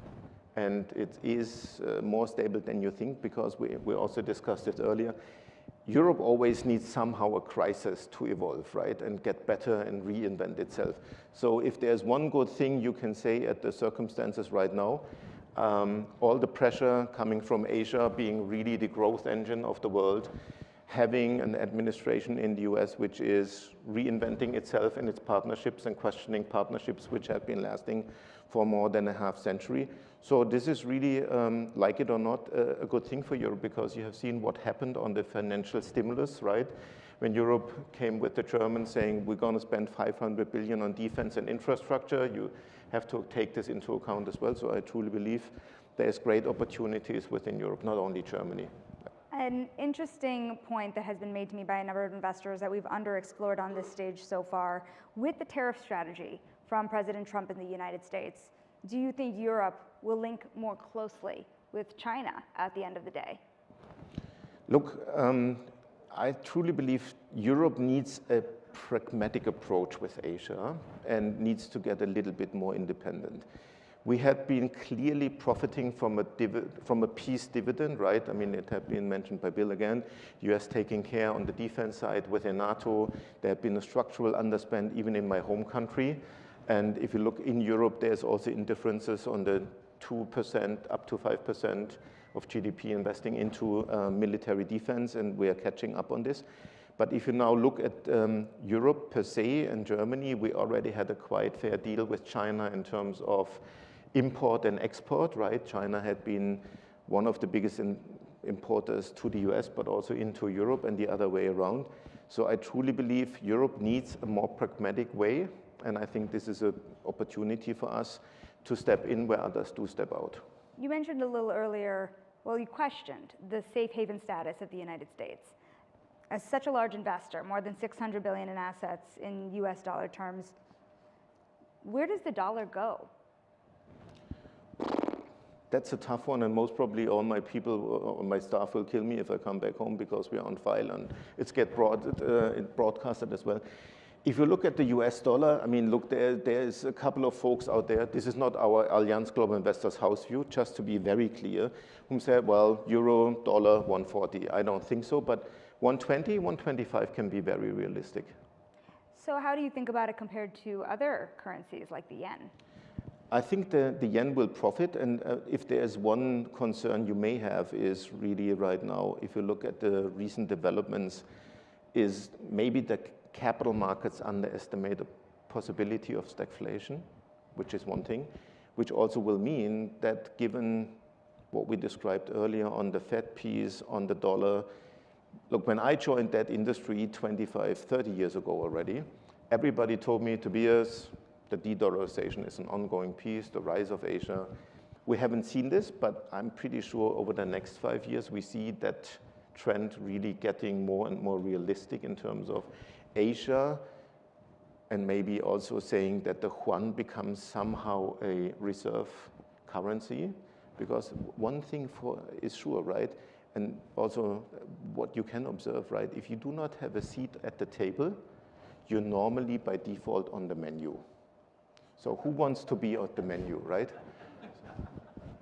I: and it is more stable than you think, because we also discussed it earlier. Europe always needs somehow a crisis to evolve, right, and get better and reinvent itself. So if there's one good thing you can say at the circumstances right now, all the pressure coming from Asia being really the growth engine of the world, having an administration in the US which is reinventing itself in its partnerships and questioning partnerships which have been lasting for more than a half century. So this is really, like it or not, a good thing for Europe, because you have seen what happened on the financial stimulus, right? When Europe came with the Germans saying, we're going to spend 500 billion on defense and infrastructure, you have to take this into account as well. So I truly believe there's great opportunities within Europe, not only Germany.
C: An interesting point that has been made to me by a number of investors that we've underexplored on this stage so far, with the tariff strategy from President Trump in the United States, do you think Europe will link more closely with China at the end of the day?
I: Look, I truly believe Europe needs a pragmatic approach with Asia and needs to get a little bit more independent. We had been clearly profiting from a peace dividend, right? I mean, it had been mentioned by Bill again, US taking care on the defense side within NATO. There had been a structural underspend even in my home country. And if you look in Europe, there's also indifferences on the 2% up to 5% of GDP investing into military defense, and we are catching up on this. But if you now look at Europe per se and Germany, we already had a quite fair deal with China in terms of import and export, right? China had been one of the biggest importers to the US, but also into Europe and the other way around. So I truly believe Europe needs a more pragmatic way, and I think this is an opportunity for us to step in where others do step out.
C: You mentioned a little earlier, well, you questioned the safe haven status of the United States. As such a large investor, more than 600 billion in assets in US dollar terms, where does the dollar go?
I: That's a tough one, and most probably all my people or my staff will kill me if I come back home, because we are on file and it's broadcasted as well. If you look at the US dollar, I mean, look, there is a couple of folks out there. This is not our Allianz Global Investors house view, just to be very clear, whom said, well, euro, dollar, 140. I don't think so, but 120, 125 can be very realistic.
C: So how do you think about it compared to other currencies like the yen?
I: I think the yen will profit, and if there's one concern you may have is really right now, if you look at the recent developments, is maybe the capital markets underestimate the possibility of stagflation, which is one thing, which also will mean that given what we described earlier on the Fed piece, on the dollar, look, when I joined that industry 25, 30 years ago already, everybody told me, Tobias, the de-dollarization is an ongoing piece, the rise of Asia. We haven't seen this, but I'm pretty sure over the next 5 years, we see that trend really getting more and more realistic in terms of Asia, and maybe also saying that the yuan becomes somehow a reserve currency, because one thing is sure, right? And also what you can observe, right? If you do not have a seat at the table, you're normally by default on the menu. So who wants to be at the menu, right?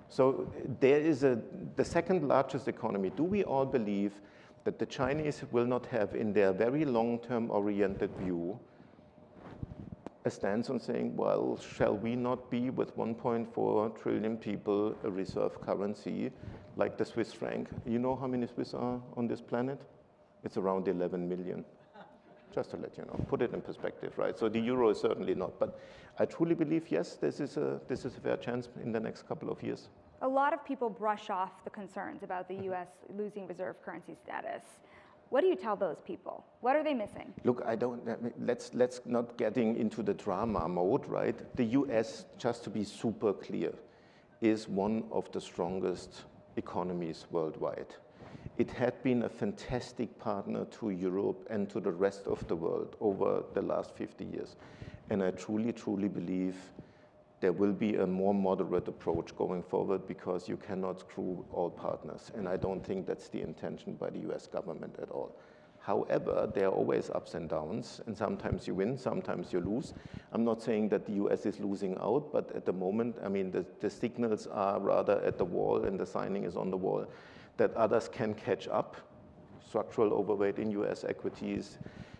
I: So there is the second largest economy. Do we all believe that the Chinese will not have, in their very long-term oriented view, a stance on saying, well, shall we not be with 1.4 trillion people a reserve currency like the Swiss franc? You know how many Swiss are on this planet? It's around 11 million. Just to let you know, put it in perspective, right? So the euro is certainly not, but I truly believe, yes, this is a fair chance in the next couple of years.
C: A lot of people brush off the concerns about the US losing reserve currency status. What do you tell those people? What are they missing?
I: Look, let's not getting into the drama mode, right? The US, just to be super clear, is one of the strongest economies worldwide. It had been a fantastic partner to Europe and to the rest of the world over the last 50 years. And I truly, truly believe there will be a more moderate approach going forward because you cannot screw all partners. And I don't think that's the intention by the US government at all. However, there are always ups and downs, and sometimes you win, sometimes you lose. I'm not saying that the US is losing out, but at the moment, I mean, the signals are rather at the wall and the signing is on the wall that others can catch up. Structural overweight in US equities,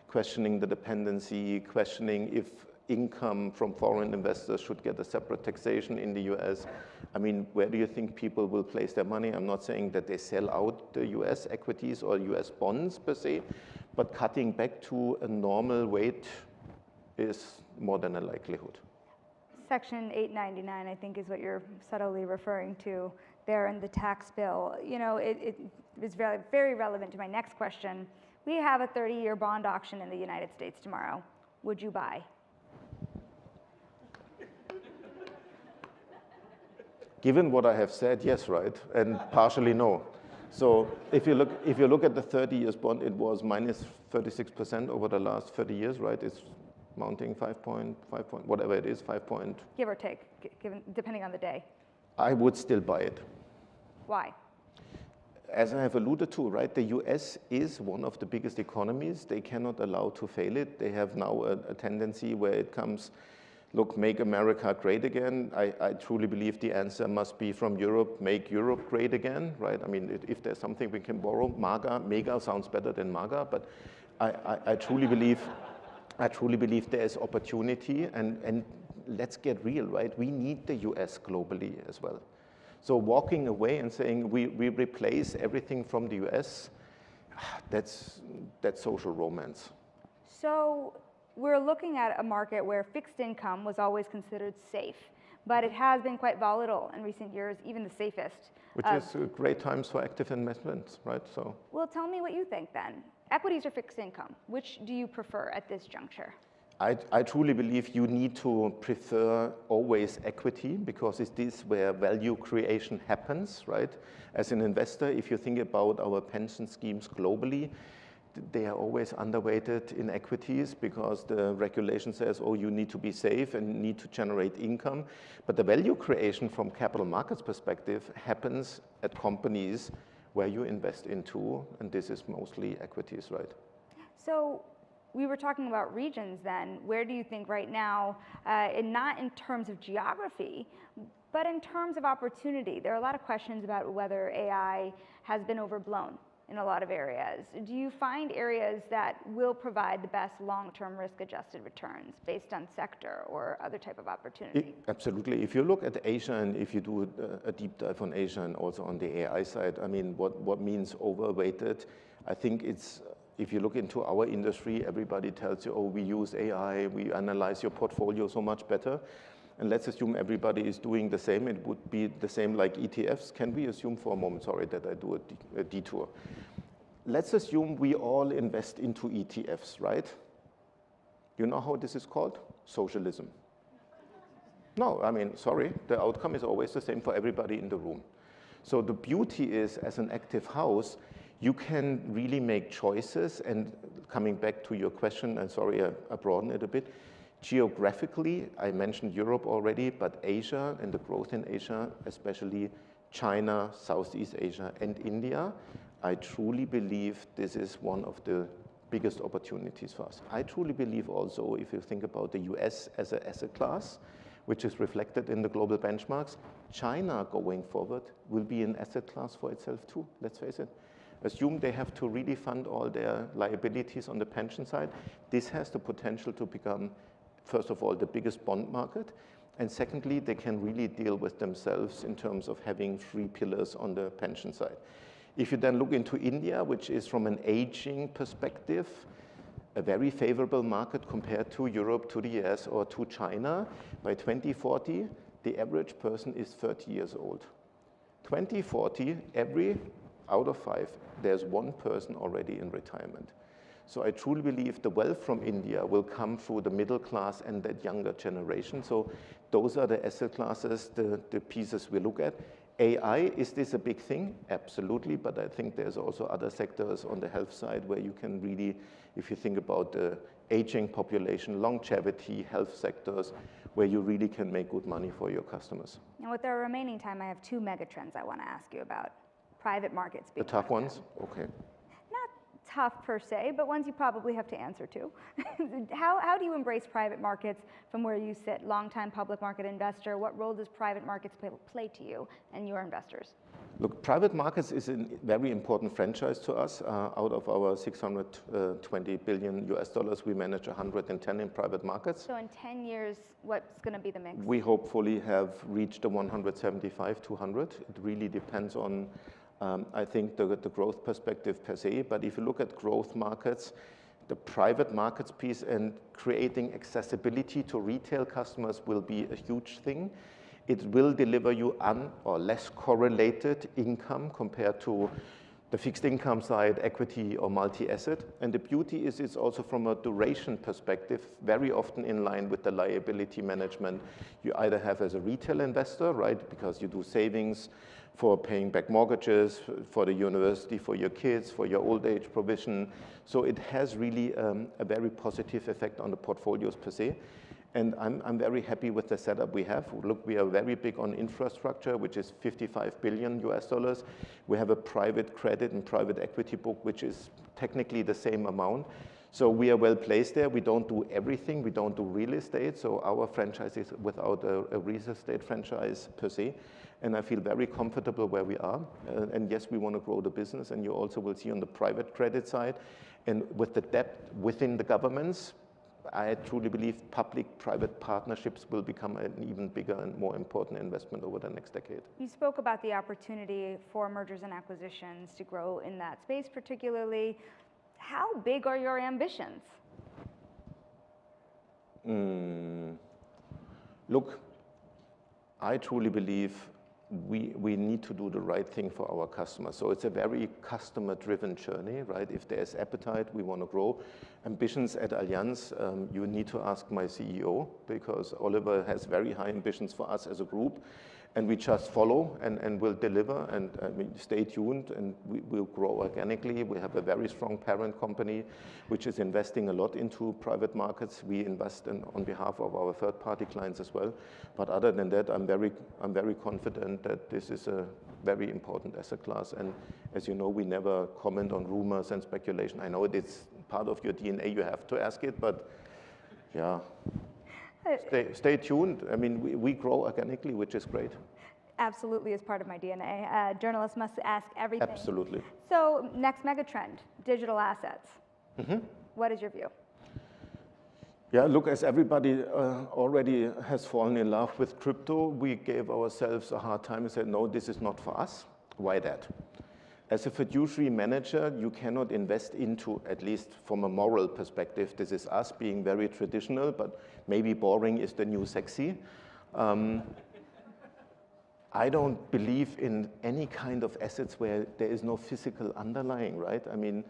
I: questioning the dependency, questioning if income from foreign investors should get a separate taxation in the US. I mean, where do you think people will place their money? I'm not saying that they sell out the US equities or US bonds per se, but cutting back to a normal weight is more than a likelihood.
C: Section 899, I think, is what you're subtly referring to there in the tax bill. You know, it is very, very relevant to my next question. We have a 30-year bond auction in the United States tomorrow. Would you buy?
I: Given what I have said, yes, right, and partially no. So if you look at the 30 years bond, it was minus 36% over the last 30 years, right? It's mounting 5 point, whatever it is, 5 point.
C: Give or take, depending on the day.
I: I would still buy it.
C: Why?
I: As I have alluded to, right, the US is one of the biggest economies. They cannot allow to fail it. They have now a tendency where it comes, look, make America great again. I truly believe the answer must be from Europe, make Europe great again, right? I mean, if there's something we can borrow, mega sounds better than MAGA, but I truly believe there is opportunity, and let's get real, right? We need the US globally as well. So walking away and saying we replace everything from the US, that's social romance.
C: So we're looking at a market where fixed income was always considered safe, but it has been quite volatile in recent years, even the safest.
I: Which is great times for active investments, right? So.
C: Well, tell me what you think then. Equities or fixed income? Which do you prefer at this juncture?
I: I truly believe you need to prefer always equity because it is where value creation happens, right? As an investor, if you think about our pension schemes globally, they are always underweighted in equities because the regulation says, oh, you need to be safe and need to generate income. But the value creation from capital markets perspective happens at companies where you invest into, and this is mostly equities, right?
C: So we were talking about regions then. Where do you think right now, and not in terms of geography, but in terms of opportunity? There are a lot of questions about whether AI has been overblown in a lot of areas. Do you find areas that will provide the best long-term risk-adjusted returns based on sector or other type of opportunity?
I: Absolutely. If you look at Asia and if you do a deep dive on Asia and also on the AI side, I mean, what means overweighted? I think it's, if you look into our industry, everybody tells you, oh, we use AI, we analyze your portfolio so much better. And let's assume everybody is doing the same. It would be the same like ETFs. Can we assume for a moment, sorry that I do a detour. Let's assume we all invest into ETFs, right? You know how this is called? Socialism. No, I mean, sorry, the outcome is always the same for everybody in the room. So the beauty is, as an active house, you can really make choices. And coming back to your question, and sorry, I broaden it a bit. Geographically, I mentioned Europe already, but Asia and the growth in Asia, especially China, Southeast Asia, and India, I truly believe this is one of the biggest opportunities for us. I truly believe also, if you think about the US as an asset class, which is reflected in the global benchmarks, China going forward will be an asset class for itself too, let's face it. Assume they have to really fund all their liabilities on the pension side. This has the potential to become, first of all, the biggest bond market. And secondly, they can really deal with themselves in terms of having 3 pillars on the pension side. If you then look into India, which is from an aging perspective, a very favorable market compared to Europe, to the US, or to China, by 2040, the average person is 30 years old. 2040, every out of 5, there's 1 person already in retirement. So I truly believe the wealth from India will come through the middle class and that younger generation. So those are the asset classes, the pieces we look at. AI, is this a big thing? Absolutely, but I think there's also other sectors on the health side where you can really, if you think about the aging population, longevity, health sectors, where you really can make good money for your customers.
C: And with our remaining time, I have 2 megatrends I want to ask you about. Private markets.
I: The tough ones? Okay.
C: Not tough per se, but ones you probably have to answer to. How do you embrace private markets from where you sit, longtime public market investor? What role does private markets play to you and your investors?
I: Look, private markets is a very important franchise to us. Out of our $620 billion US, we manage 110 in private markets.
C: So in 10 years, what's going to be the mix?
I: We hopefully have reached the 175, 200. It really depends on, I think, the growth perspective per se. But if you look at growth markets, the private markets piece and creating accessibility to retail customers will be a huge thing. It will deliver you or less correlated income compared to the fixed income side, equity or multi-asset. And the beauty is it's also from a duration perspective, very often in line with the liability management you either have as a retail investor, right? Because you do savings for paying back mortgages, for the university, for your kids, for your old age provision. So it has really a very positive effect on the portfolios per se. And I'm very happy with the setup we have. Look, we are very big on infrastructure, which is $55 billion US. We have a private credit and private equity book, which is technically the same amount. So we are well placed there. We don't do everything. We don't do real estate. So our franchise is without a real estate franchise per se. And I feel very comfortable where we are. And yes, we want to grow the business. And you also will see on the private credit side and with the debt within the governments, I truly believe public-private partnerships will become an even bigger and more important investment over the next decade.
C: You spoke about the opportunity for mergers and acquisitions to grow in that space particularly. How big are your ambitions?
I: Look, I truly believe we need to do the right thing for our customers. So it's a very customer-driven journey, right? If there's appetite, we want to grow. Ambitions at Allianz, you need to ask my CEO, because Oliver has very high ambitions for us as a group. And we just follow and will deliver, and stay tuned, and we will grow organically. We have a very strong parent company, which is investing a lot into private markets. We invest on behalf of our third-party clients as well. But other than that, I'm very confident that this is a very important asset class. And as you know, we never comment on rumors and speculation. I know it's part of your DNA, you have to ask it. But yeah, stay tuned. I mean, we grow organically, which is great.
C: Absolutely is part of my DNA. Journalists must ask everything.
I: Absolutely.
C: So next mega trend, digital assets. What is your view?
I: Yeah, look, as everybody already has fallen in love with crypto, we gave ourselves a hard time and said, no, this is not for us. Why that? As a fiduciary manager, you cannot invest into, at least from a moral perspective, this is us being very traditional, but maybe boring is the new sexy. I don't believe in any kind of assets where there is no physical underlying, right? I mean,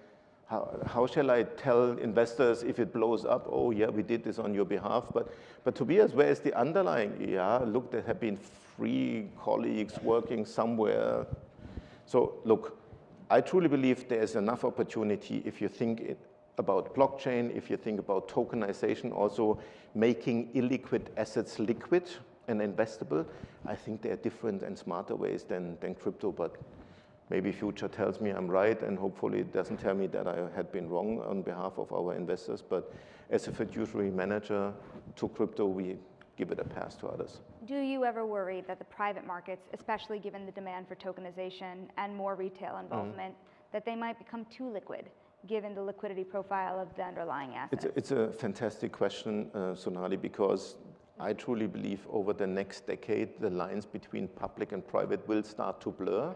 I: how shall I tell investors if it blows up, oh yeah, we did this on your behalf, but Tobias, where is the underlying? Yeah, look, there have been 3 colleagues working somewhere. So look, I truly believe there's enough opportunity if you think about blockchain, if you think about tokenization, also making illiquid assets liquid and investable. I think there are different and smarter ways than crypto, but maybe future tells me I'm right, and hopefully it doesn't tell me that I had been wrong on behalf of our investors. But as a fiduciary manager to crypto, we give it a pass to others.
C: Do you ever worry that the private markets, especially given the demand for tokenization and more retail involvement, that they might become too liquid, given the liquidity profile of the underlying assets?
I: It's a fantastic question, Sonali, because I truly believe over the next decade, the lines between public and private will start to blur.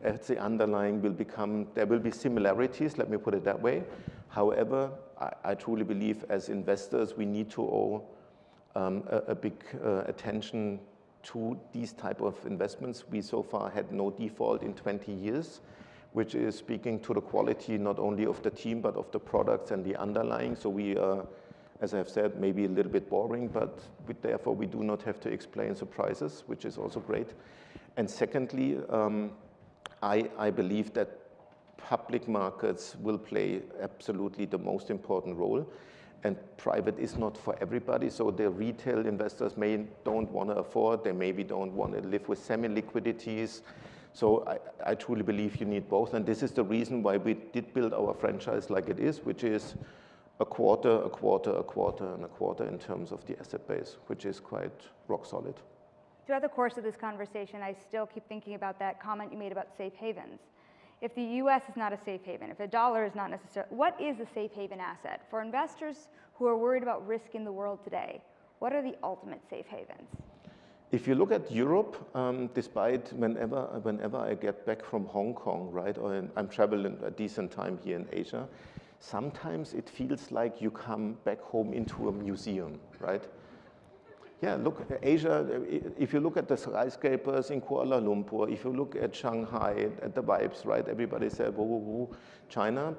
I: As the underlying will become, there will be similarities, let me put it that way. However, I truly believe as investors, we need to owe a big attention to these type of investments. We so far had no default in 20 years, which is speaking to the quality not only of the team, but of the products and the underlying. So we are, as I've said, maybe a little bit boring, but therefore we do not have to explain surprises, which is also great. And secondly, I believe that public markets will play absolutely the most important role, and private is not for everybody. So the retail investors don't want to afford, they maybe don't want to live with semi-liquidities. So I truly believe you need both, and this is the reason why we did build our franchise like it is, which is a quarter, a quarter, a quarter, and a quarter in terms of the asset base, which is quite rock solid.
C: Throughout the course of this conversation, I still keep thinking about that comment you made about safe havens. If the US is not a safe haven, if the dollar is not necessarily, what is a safe haven asset? For investors who are worried about risk in the world today, what are the ultimate safe havens?
I: If you look at Europe, despite whenever I get back from Hong Kong, right, or I'm traveling a decent time here in Asia, sometimes it feels like you come back home into a museum, right? Yeah, look, Asia, if you look at the skyscrapers in Kuala Lumpur, if you look at Shanghai, at the vibes, right, everybody said, whoa, whoa, whoa. China,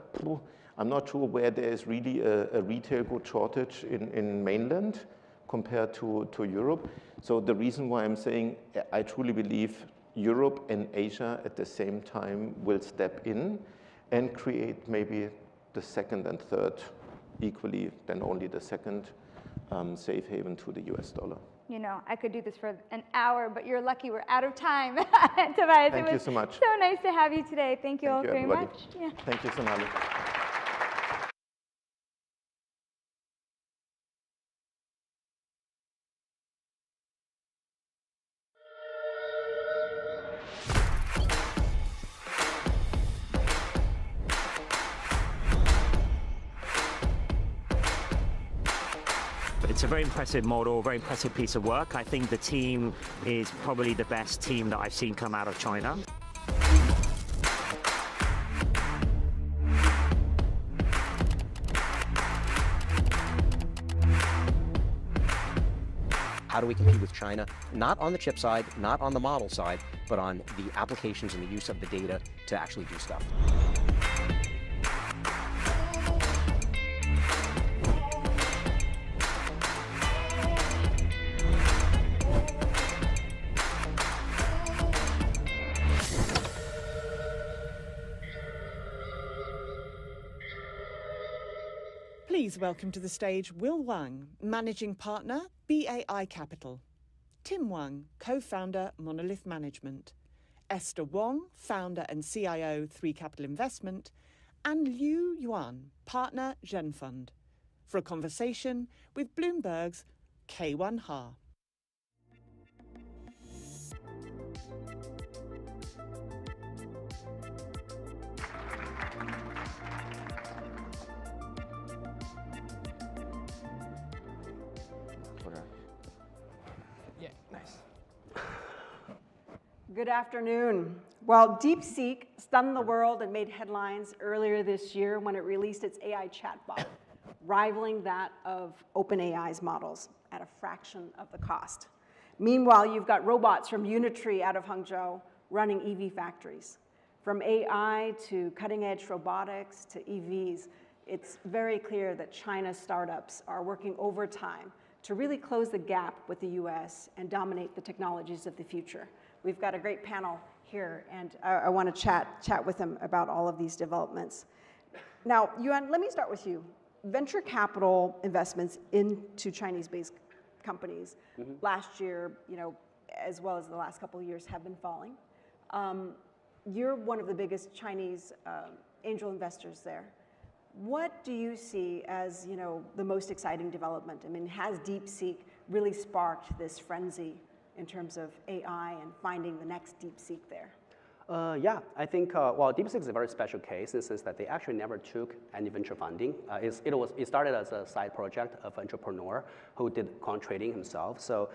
I: I'm not sure where there is really a retail good shortage in mainland compared to Europe. So the reason why I'm saying I truly believe Europe and Asia at the same time will step in and create maybe the second and third equally, then only the second safe haven to the US dollar.
C: You know, I could do this for an hour, but you're lucky we're out of time. Tobias,
I: Thank you so much.
C: So nice to have you today. Thank you all very
I: everybody.
C: much. Yeah.
I: Thank you, Sonali.
J: It's a very impressive model, very impressive piece of work. I think the team is probably the best team that I've seen come out of China.
K: How do we compete with China? Not on the chip side, not on the model side, but on the applications and the use of the data to actually do stuff.
B: Please welcome to the stage Will Wong, Managing Partner, BAI Capital. Tim Wong, Co-founder, Monolith Management. Esther Wong, Founder and CIO, 3 Capital Investment. and Liu Yuan, partner Zhenfund, for a conversation with Bloomberg's K1 Ha.
L: Yeah, nice.
M: Good afternoon. Well, DeepSeek stunned the world and made headlines earlier this year when it released its AI chatbot, rivaling that of OpenAI's models at a fraction of the cost. Meanwhile, you've got robots from Unitree out of Hangzhou running EV factories. From AI to cutting-edge robotics to EVs, it's very clear that China's startups are working overtime to really close the gap with the US and dominate the technologies of the future. We've got a great panel here, and I want to chat with them about all of these developments. Now, Yuan, let me start with you. Venture capital investments into Chinese-based companies last year, as well as the last couple of years, have been falling. You're one of the biggest Chinese angel investors there. What do you see as, the most exciting development? I mean, has DeepSeek really sparked this frenzy in terms of AI and finding the next DeepSeek there?
N: Yeah, I think, well, DeepSeek is a very special case in the sense that they actually never took any venture funding. It started as a side project of an entrepreneur who did quant trading himself. So,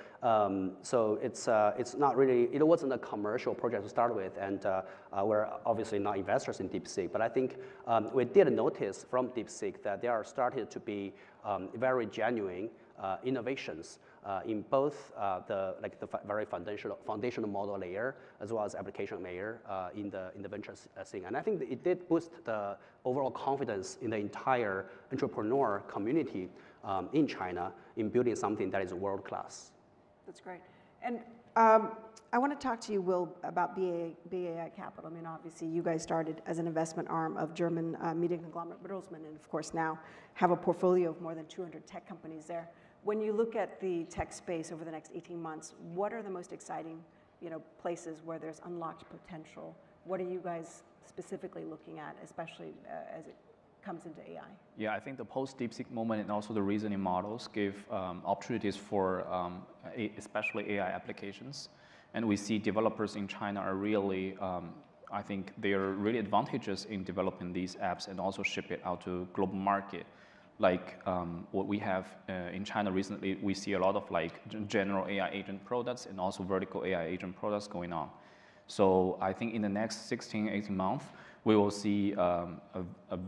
N: it's not really, it wasn't a commercial project to start with, and we're obviously not investors in DeepSeek. But I think we did notice from DeepSeek that there are started to be very genuine innovations in both the very foundational model layer as well as application layer in the venture scene. And I think it did boost the overall confidence in the entire entrepreneur community in China in building something that is world class.
M: That's great. And I want to talk to you, Will, about BAI Capital. I mean, obviously, you guys started as an investment arm of German media conglomerate Bertelsmann, and of course now have a portfolio of more than 200 tech companies there. When you look at the tech space over the next 18 months, what are the most exciting, places where there's unlocked potential? What are you guys specifically looking at, especially as it comes into AI?
L: Yeah, I think the post-DeepSeek moment and also the reasoning models give opportunities for especially AI applications. And we see developers in China are really, I think they are really advantageous in developing these apps and also ship it out to global market. Like what we have in China recently, we see a lot of general AI agent products and also vertical AI agent products going on. So I think in the next 16, 18 months, we will see a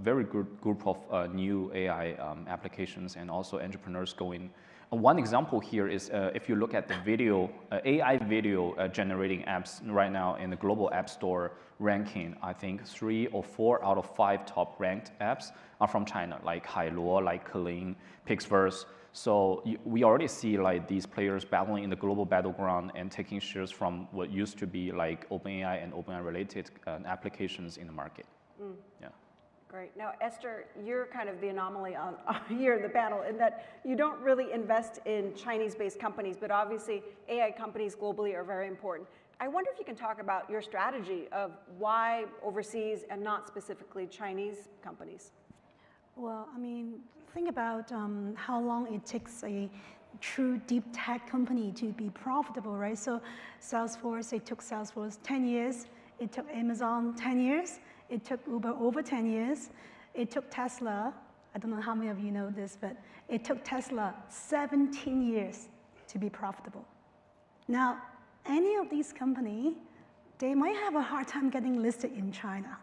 L: very good group of new AI applications and also entrepreneurs going. One example here is if you look at the video, AI video generating apps right now in the global app store ranking, I think 3 or 4 out of 5 top ranked apps are from China, like Hailuo, like Kelin, Pixverse. So we already see these players battling in the global battleground and taking shares from what used to be like OpenAI and OpenAI related applications in the market. Yeah.
M: Great. Now, Esther, you're kind of the anomaly here in the panel in that you don't really invest in Chinese-based companies, but obviously AI companies globally are very important. I wonder if you can talk about your strategy of why overseas and not specifically Chinese companies.
O: Well, I mean, think about how long it takes a true deep tech company to be profitable, right? So Salesforce, it took Salesforce 10 years. It took Amazon 10 years. It took Uber over 10 years. It took Tesla, I don't know how many of you know this, but it took Tesla 17 years to be profitable. Now, any of these companies, they might have a hard time getting listed in China.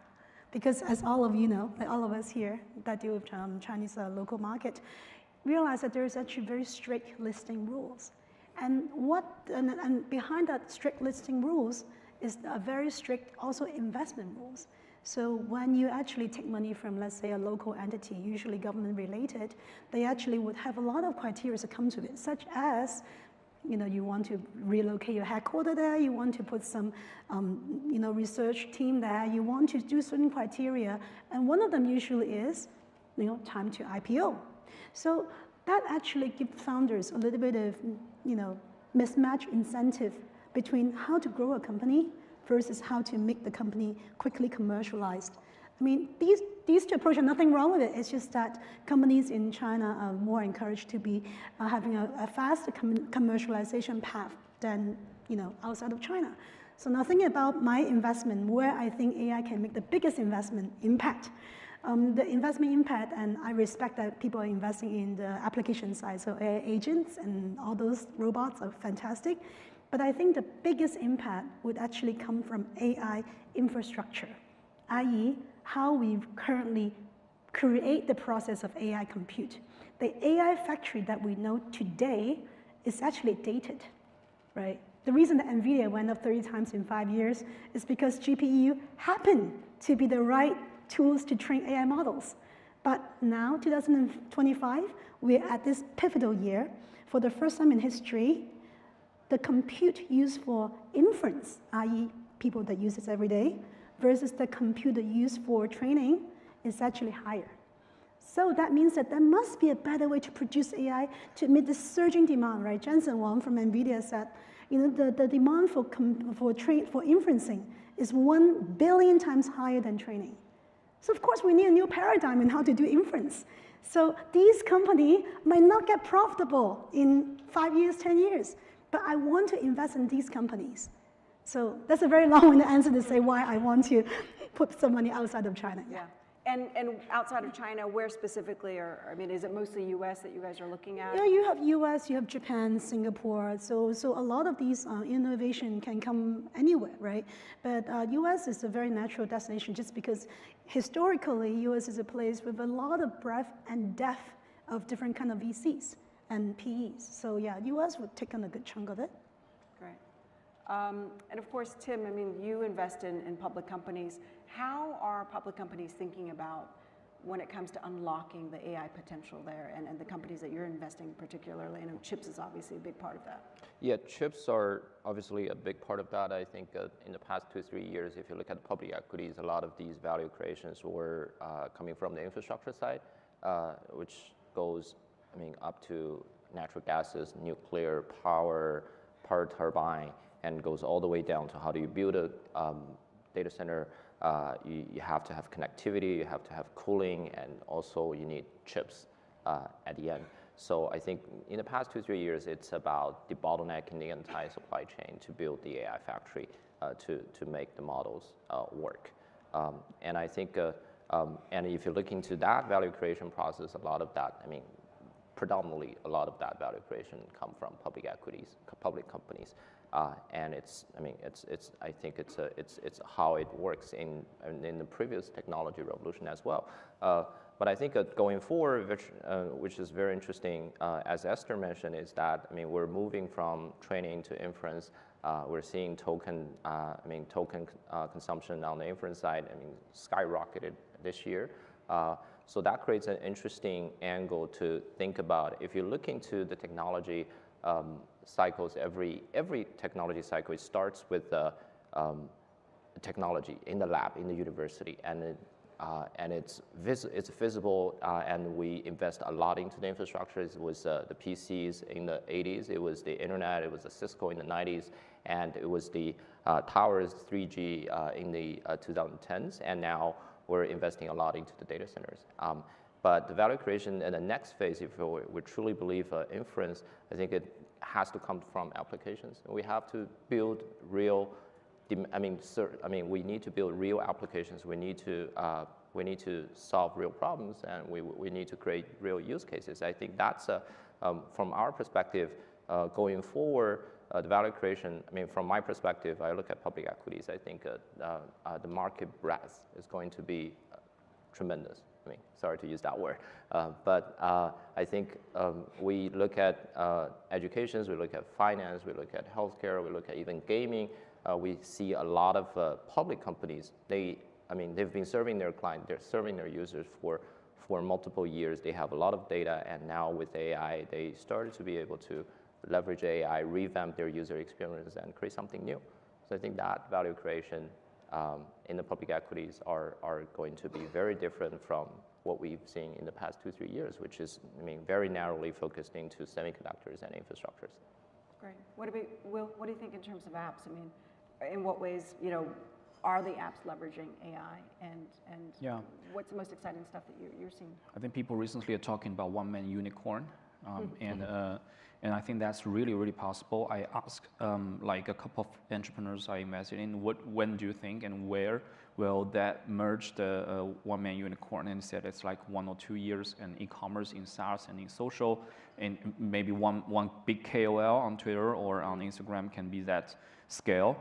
O: Because as all of you know, like all of us here that deal with Chinese local market, realize that there's actually very strict listing rules. And behind that strict listing rules is a very strict also investment rules. So when you actually take money from, let's say, a local entity, usually government related, they actually would have a lot of criteria that come to it, such as, you want to relocate your headquarters there, you want to put some, research team there, you want to do certain criteria, and one of them usually is, time to IPO. So that actually gives founders a little bit of, mismatch incentive between how to grow a company versus how to make the company quickly commercialized. I mean, these two approaches, nothing wrong with it. It's just that companies in China are more encouraged to be having a faster commercialization path than outside of China. So now thinking about my investment, where I think AI can make the biggest investment impact. The investment impact, and I respect that people are investing in the application side, so AI agents and all those robots are fantastic. But I think the biggest impact would actually come from AI infrastructure, i.e. how we currently create the process of AI compute. The AI factory that we know today is actually dated, right? The reason that NVIDIA went up 30 times in 5 years is because GPU happened to be the right tools to train AI models. But now, 2025, we're at this pivotal year. For the first time in history, the compute used for inference, i.e. people that use this every day, versus the compute used for training is actually higher. So that means that there must be a better way to produce AI to meet the surging demand, right? Jensen Wong from NVIDIA said, the demand for inferencing is 1 billion times higher than training. So of course we need a new paradigm in how to do inference. So these companies might not get profitable in 5 years, 10 years, but I want to invest in these companies. So that's a very long-winded answer to say why I want to put some money outside of China.
M: Yeah. And outside of China, where specifically, is it mostly US that you guys are looking at?
O: Yeah, you have US, you have Japan, Singapore. So a lot of these innovation can come anywhere, right? But US is a very natural destination just because historically, US is a place with a lot of breadth and depth of different kind of VCs and PEs. So yeah, US would take on a good chunk of it.
M: Great. And of course, Tim, you invest in public companies. How are public companies thinking about when it comes to unlocking the AI potential there and the companies that you're investing particularly? I know chips is obviously a big part of that.
G: Yeah, chips are obviously a big part of that. I think in the past 2-3 years, if you look at public equities, a lot of these value creations were coming from the infrastructure side, which goes, up to natural gases, nuclear power turbine, and goes all the way down to how do you build a data center. You have to have connectivity, you have to have cooling, and also you need chips at the end. So I think in the past 2-3 years, it's about debottlenecking the entire supply chain to build the AI factory to make the models work. And I think, and if you look into that value creation process, a lot of that, predominantly a lot of that value creation come from public equities, public companies. And I think it's how it works in the previous technology revolution as well. But I think going forward, which is very interesting, as Esther mentioned, is that we're moving from training to inference. We're seeing token consumption on the inference side. Skyrocketed this year. So that creates an interesting angle to think about. If you look into the technology cycles, every technology cycle, it starts with the technology in the lab, in the university, and it's visible, and we invest a lot into the infrastructure. It was the PCs in the 80s, it was the internet, it was the Cisco in the 90s, and it was the towers, 3G in the 2010s, and now we're investing a lot into the data centers. But the value creation in the next phase, if we truly believe inference, I think it has to come from applications. We have to build real, we need to build real applications. We need to solve real problems, and we need to create real use cases. I think that's from our perspective, going forward, the value creation. From my perspective, I look at public equities. I think the market breadth is going to be tremendous. Sorry to use that word, but I think we look at education, we look at finance, we look at healthcare, we look at even gaming. We see a lot of public companies. They've been serving their clients, they're serving their users for multiple years. They have a lot of data, and now with AI, they started to be able to leverage AI, revamp their user experience, and create something new. So I think that value creation in the public equities are going to be very different from what we've seen in the past 2-3 years, which is, very narrowly focused into semiconductors and infrastructures.
M: Great. Will, what do you think in terms of apps? In what ways, are the apps leveraging AI, and
L: Yeah.
M: what's the most exciting stuff that you're seeing?
L: I think people recently are talking about one-man unicorn, and I think that's really, really possible. I asked like a couple of entrepreneurs I invested in, when do you think and where will that merge the one-man unicorn? And said it's like 1 or 2 years in e-commerce, in SaaS, and in social, and maybe one big KOL on Twitter or on Instagram can be that scale.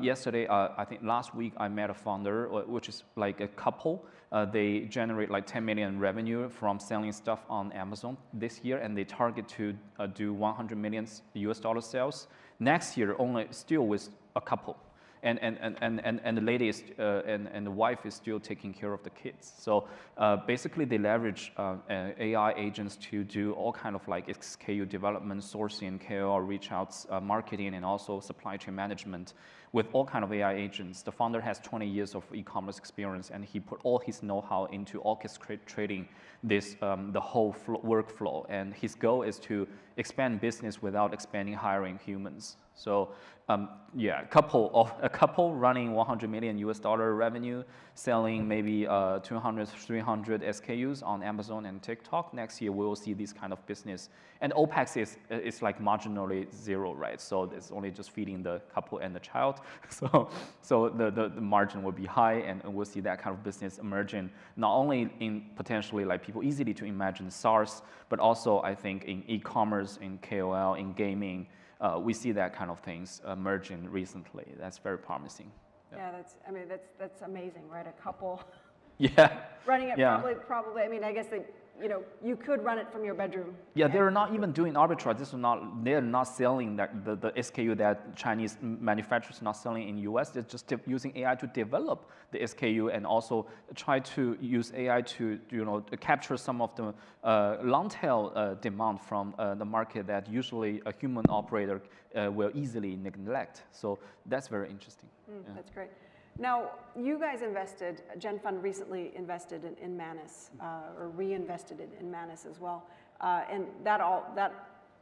L: Yesterday, I think last week, I met a founder, which is like a couple. They generate like 10 million revenue from selling stuff on Amazon this year, and they target to do 100 million US dollar sales next year, only still with a couple. And the lady is, and the wife is still taking care of the kids. So basically, they leverage AI agents to do all kind of like SKU development, sourcing, KOL reach outs, marketing, and also supply chain management with all kind of AI agents. The founder has 20 years of e-commerce experience, and he put all his know-how into orchestrating this the whole workflow. And his goal is to expand business without expanding hiring humans. So yeah, a couple running 100 million US dollar revenue, selling maybe 200, 300 SKUs on Amazon and TikTok. Next year, we will see this kind of business. And OPEX is like marginally zero, right? So it's only just feeding the couple and the child. So the margin will be high, and we'll see that kind of business emerging, not only in potentially like people easily to imagine SaaS, but also I think in e-commerce, in KOL, in gaming. We see that kind of things emerging recently. That's very promising.
M: Yeah, that's amazing, right? A couple.
L: Yeah.
M: Running it probably. I mean, I guess you could run it from your bedroom.
L: Yeah, they're not even doing arbitrage. They're not selling the SKU that Chinese manufacturers are not selling in US. They're just using AI to develop the SKU and also try to use AI to capture some of the long tail demand from the market that usually a human operator will easily neglect. So that's very interesting.
M: Yeah. That's great. Now, you guys invested, Gen Fund recently invested in Manus, or reinvested in Manus as well. And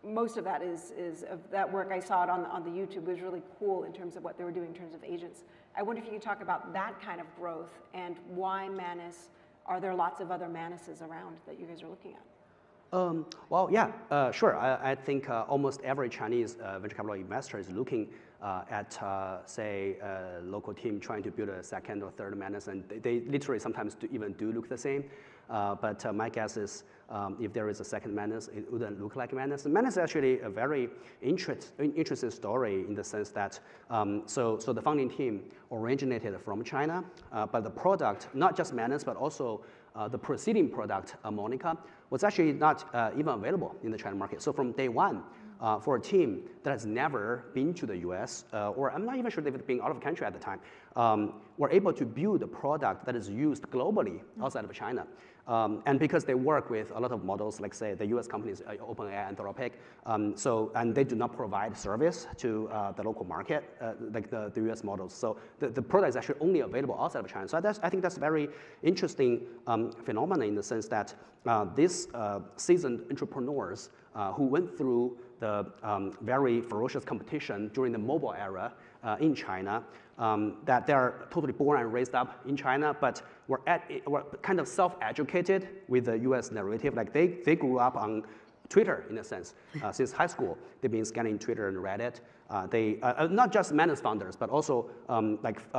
M: most of that is of that work. I saw it on the YouTube. It was really cool in terms of what they were doing in terms of agents. I wonder if you could talk about that kind of growth and why Manus. Are there lots of other Manuses around that you guys are looking at?
N: Well, yeah, sure. I think almost every Chinese venture capital investor is looking at, say, a local team trying to build a second or third Manus, and they literally sometimes even do look the same. But my guess is if there is a second Manus, it wouldn't look like Manus. Manus is actually a very interesting story in the sense that, so the founding team originated from China, but the product, not just Manus, but also the preceding product, Monica, was actually not even available in the China market. So from day one, for a team that has never been to the US, or I'm not even sure they've been out of the country at the time, were able to build a product that is used globally outside of China. And because they work with a lot of models, like say the US companies, OpenAI, Anthropic, and they do not provide service to the local market, like the US models. So the product is actually only available outside of China. So I think that's a very interesting phenomenon in the sense that these seasoned entrepreneurs who went through the very ferocious competition during the mobile era in China, that they're totally born and raised up in China, but were kind of self-educated with the US narrative. Like they grew up on Twitter in a sense. Since high school, they've been scanning Twitter and Reddit. They not just Manus founders, but also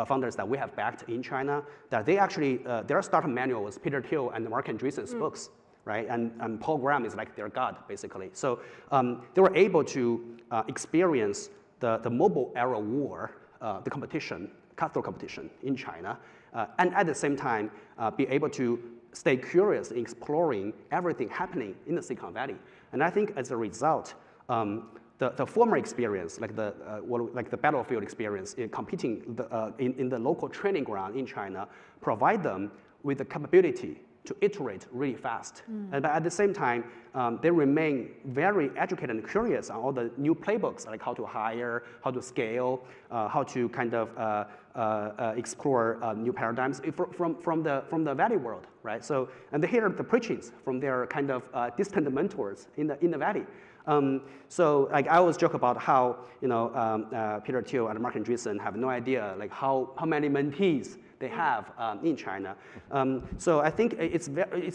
N: founders that we have backed in China, that they actually, their startup manual was Peter Thiel and Mark Andreessen's books. Right? And Paul Graham is like their god, basically. So they were able to experience the mobile era war, the competition, cutthroat competition in China, and at the same time be able to stay curious in exploring everything happening in the Silicon Valley. And I think as a result, the former experience, like the battlefield experience in competing in the local training ground in China, provide them with the capability to iterate really fast. But at the same time, they remain very educated and curious on all the new playbooks, like how to hire, how to scale, how to kind of explore new paradigms from the valley world, right? So, and they hear the preachings from their kind of distant mentors in the valley. So like I always joke about how Peter Thiel and Mark Andreessen have no idea like how many mentees they have in China. So I think it's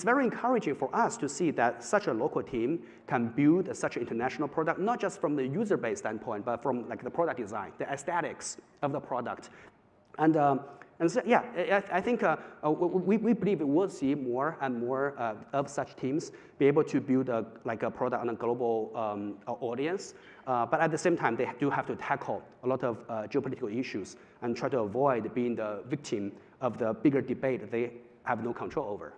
N: very encouraging for us to see that such a local team can build such an international product, not just from the user base standpoint, but from like the product design, the aesthetics of the product. And so, yeah, I think we believe we will see more and more of such teams be able to build a product on a global audience. But at the same time, they do have to tackle a lot of geopolitical issues and try to avoid being the victim of the bigger debate that they have no control over.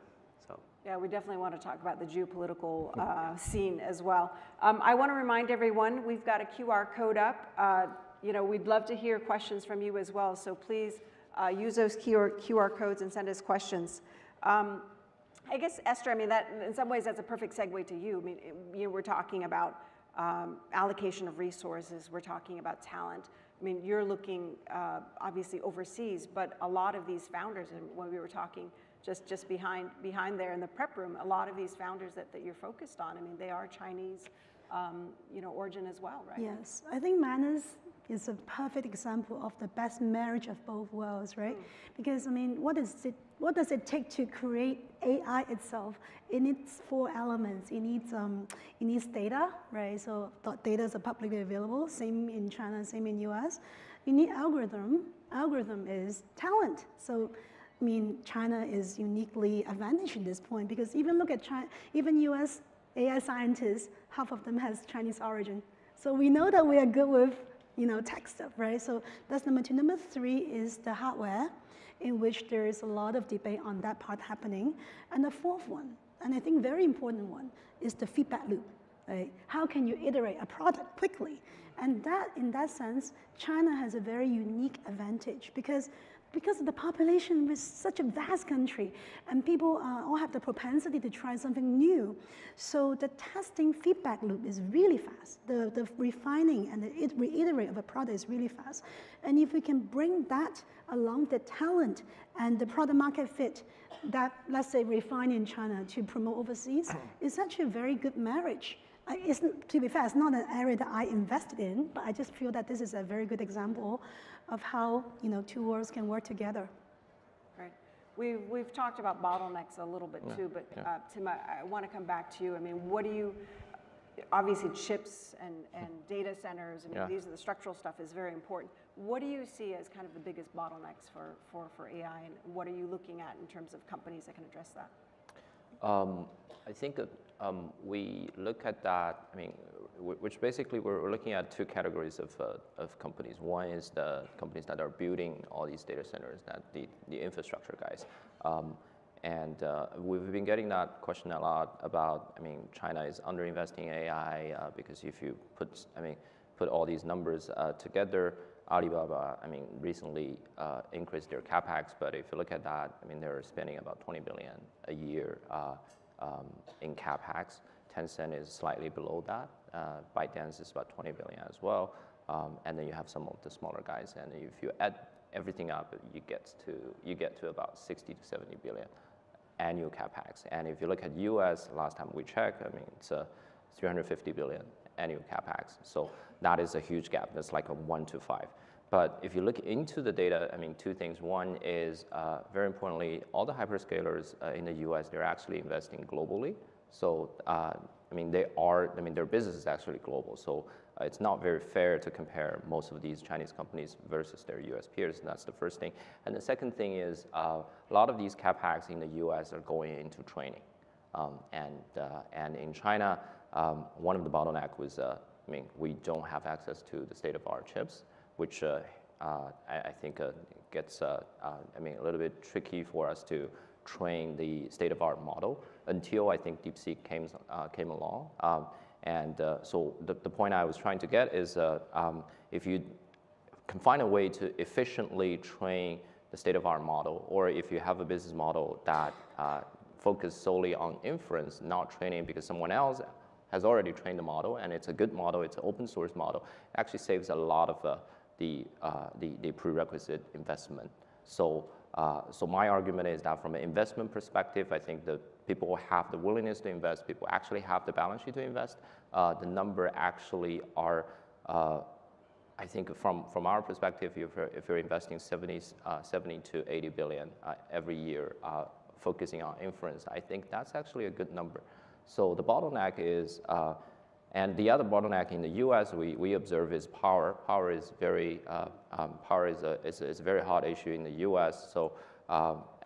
N: So.
M: Yeah, we definitely want to talk about the geopolitical scene as well. I want to remind everyone, we've got a QR code up. We'd love to hear questions from you as well, so please use those QR codes and send us questions. I guess, Esther, I mean, that in some ways that's a perfect segue to you. I mean, we're talking about allocation of resources, we're talking about talent. I mean, you're looking obviously overseas, but a lot of these founders, and when we were talking just behind there in the prep room, a lot of these founders that you're focused on, I mean, they are Chinese, origin as well, right?
O: Yes, I think Manners is a perfect example of the best marriage of both worlds, right? Because I mean, what does it take to create AI itself? It needs 4 elements. It needs data, right? So data is publicly available. Same in China, same in US. You need algorithm. Algorithm is talent. So I mean, China is uniquely advantaged in this point because even look at China, even US AI scientists, half of them has Chinese origin. So we know that we are good with tech stuff, right? So that's number 2. Number 3 is the hardware, in which there is a lot of debate on that part happening. And the 4th one, and I think very important one, is the feedback loop, right? How can you iterate a product quickly? And that, in that sense, China has a very unique advantage because of the population with such a vast country, and people all have the propensity to try something new. So the testing feedback loop is really fast. The refining and the reiterate of a product is really fast. And if we can bring that along the talent and the product market fit that, let's say, refine in China to promote overseas, it's actually a very good marriage. To be fair, it's not an area that I invested in, but I just feel that this is a very good example of how 2 worlds can work together.
M: Right. We've talked about bottlenecks a little bit too, but Tim, I want to come back to you. I mean, what do you? Obviously, chips and data centers. I mean, these are the structural stuff is very important. What do you see as kind of the biggest bottlenecks for AI, and what are you looking at in terms of companies that can address that?
G: I think we look at that, I mean, which basically we're looking at 2 categories of companies. One is the companies that are building all these data centers, that the infrastructure guys. And we've been getting that question a lot about, I mean, China is underinvesting in AI because if you put all these numbers together, Alibaba, I mean, recently increased their capex, but if you look at that, I mean, they're spending about 20 billion a year in capex. Tencent is slightly below that. ByteDance is about 20 billion as well. And then you have some of the smaller guys, and if you add everything up, you get to about 60 to 70 billion annual capex. And if you look at US, last time we checked, I mean, it's 350 billion annual capex. So that is a huge gap. That's like a 1 to 5. But if you look into the data, I mean, 2 things. One is, very importantly, all the hyperscalers in the US, they're actually investing globally. So, I mean, their business is actually global. So it's not very fair to compare most of these Chinese companies versus their US peers. And that's the first thing. And the second thing is, a lot of these capex in the US are going into training. And in China, one of the bottleneck was, I mean, we don't have access to the state-of-the-art chips, which I think gets, I mean, a little bit tricky for us to train the state-of-the-art model until I think DeepSeek came along. So the point I was trying to get is if you can find a way to efficiently train the state-of-the-art model, or if you have a business model that
P: focus solely on inference, not training, because someone else has already trained the model, and it's a good model, it's an open source model, it actually saves a lot of the prerequisite investment. So my argument is that from an investment perspective, I think that people have the willingness to invest, people actually have the balance sheet to invest. The number actually are, I think from our perspective, if you're investing 70 to 80 billion every year, focusing on inference, I think that's actually a good number. So the bottleneck is, and the other bottleneck in the U.S. we observe is power. Power is power is a very hot issue in the U.S. So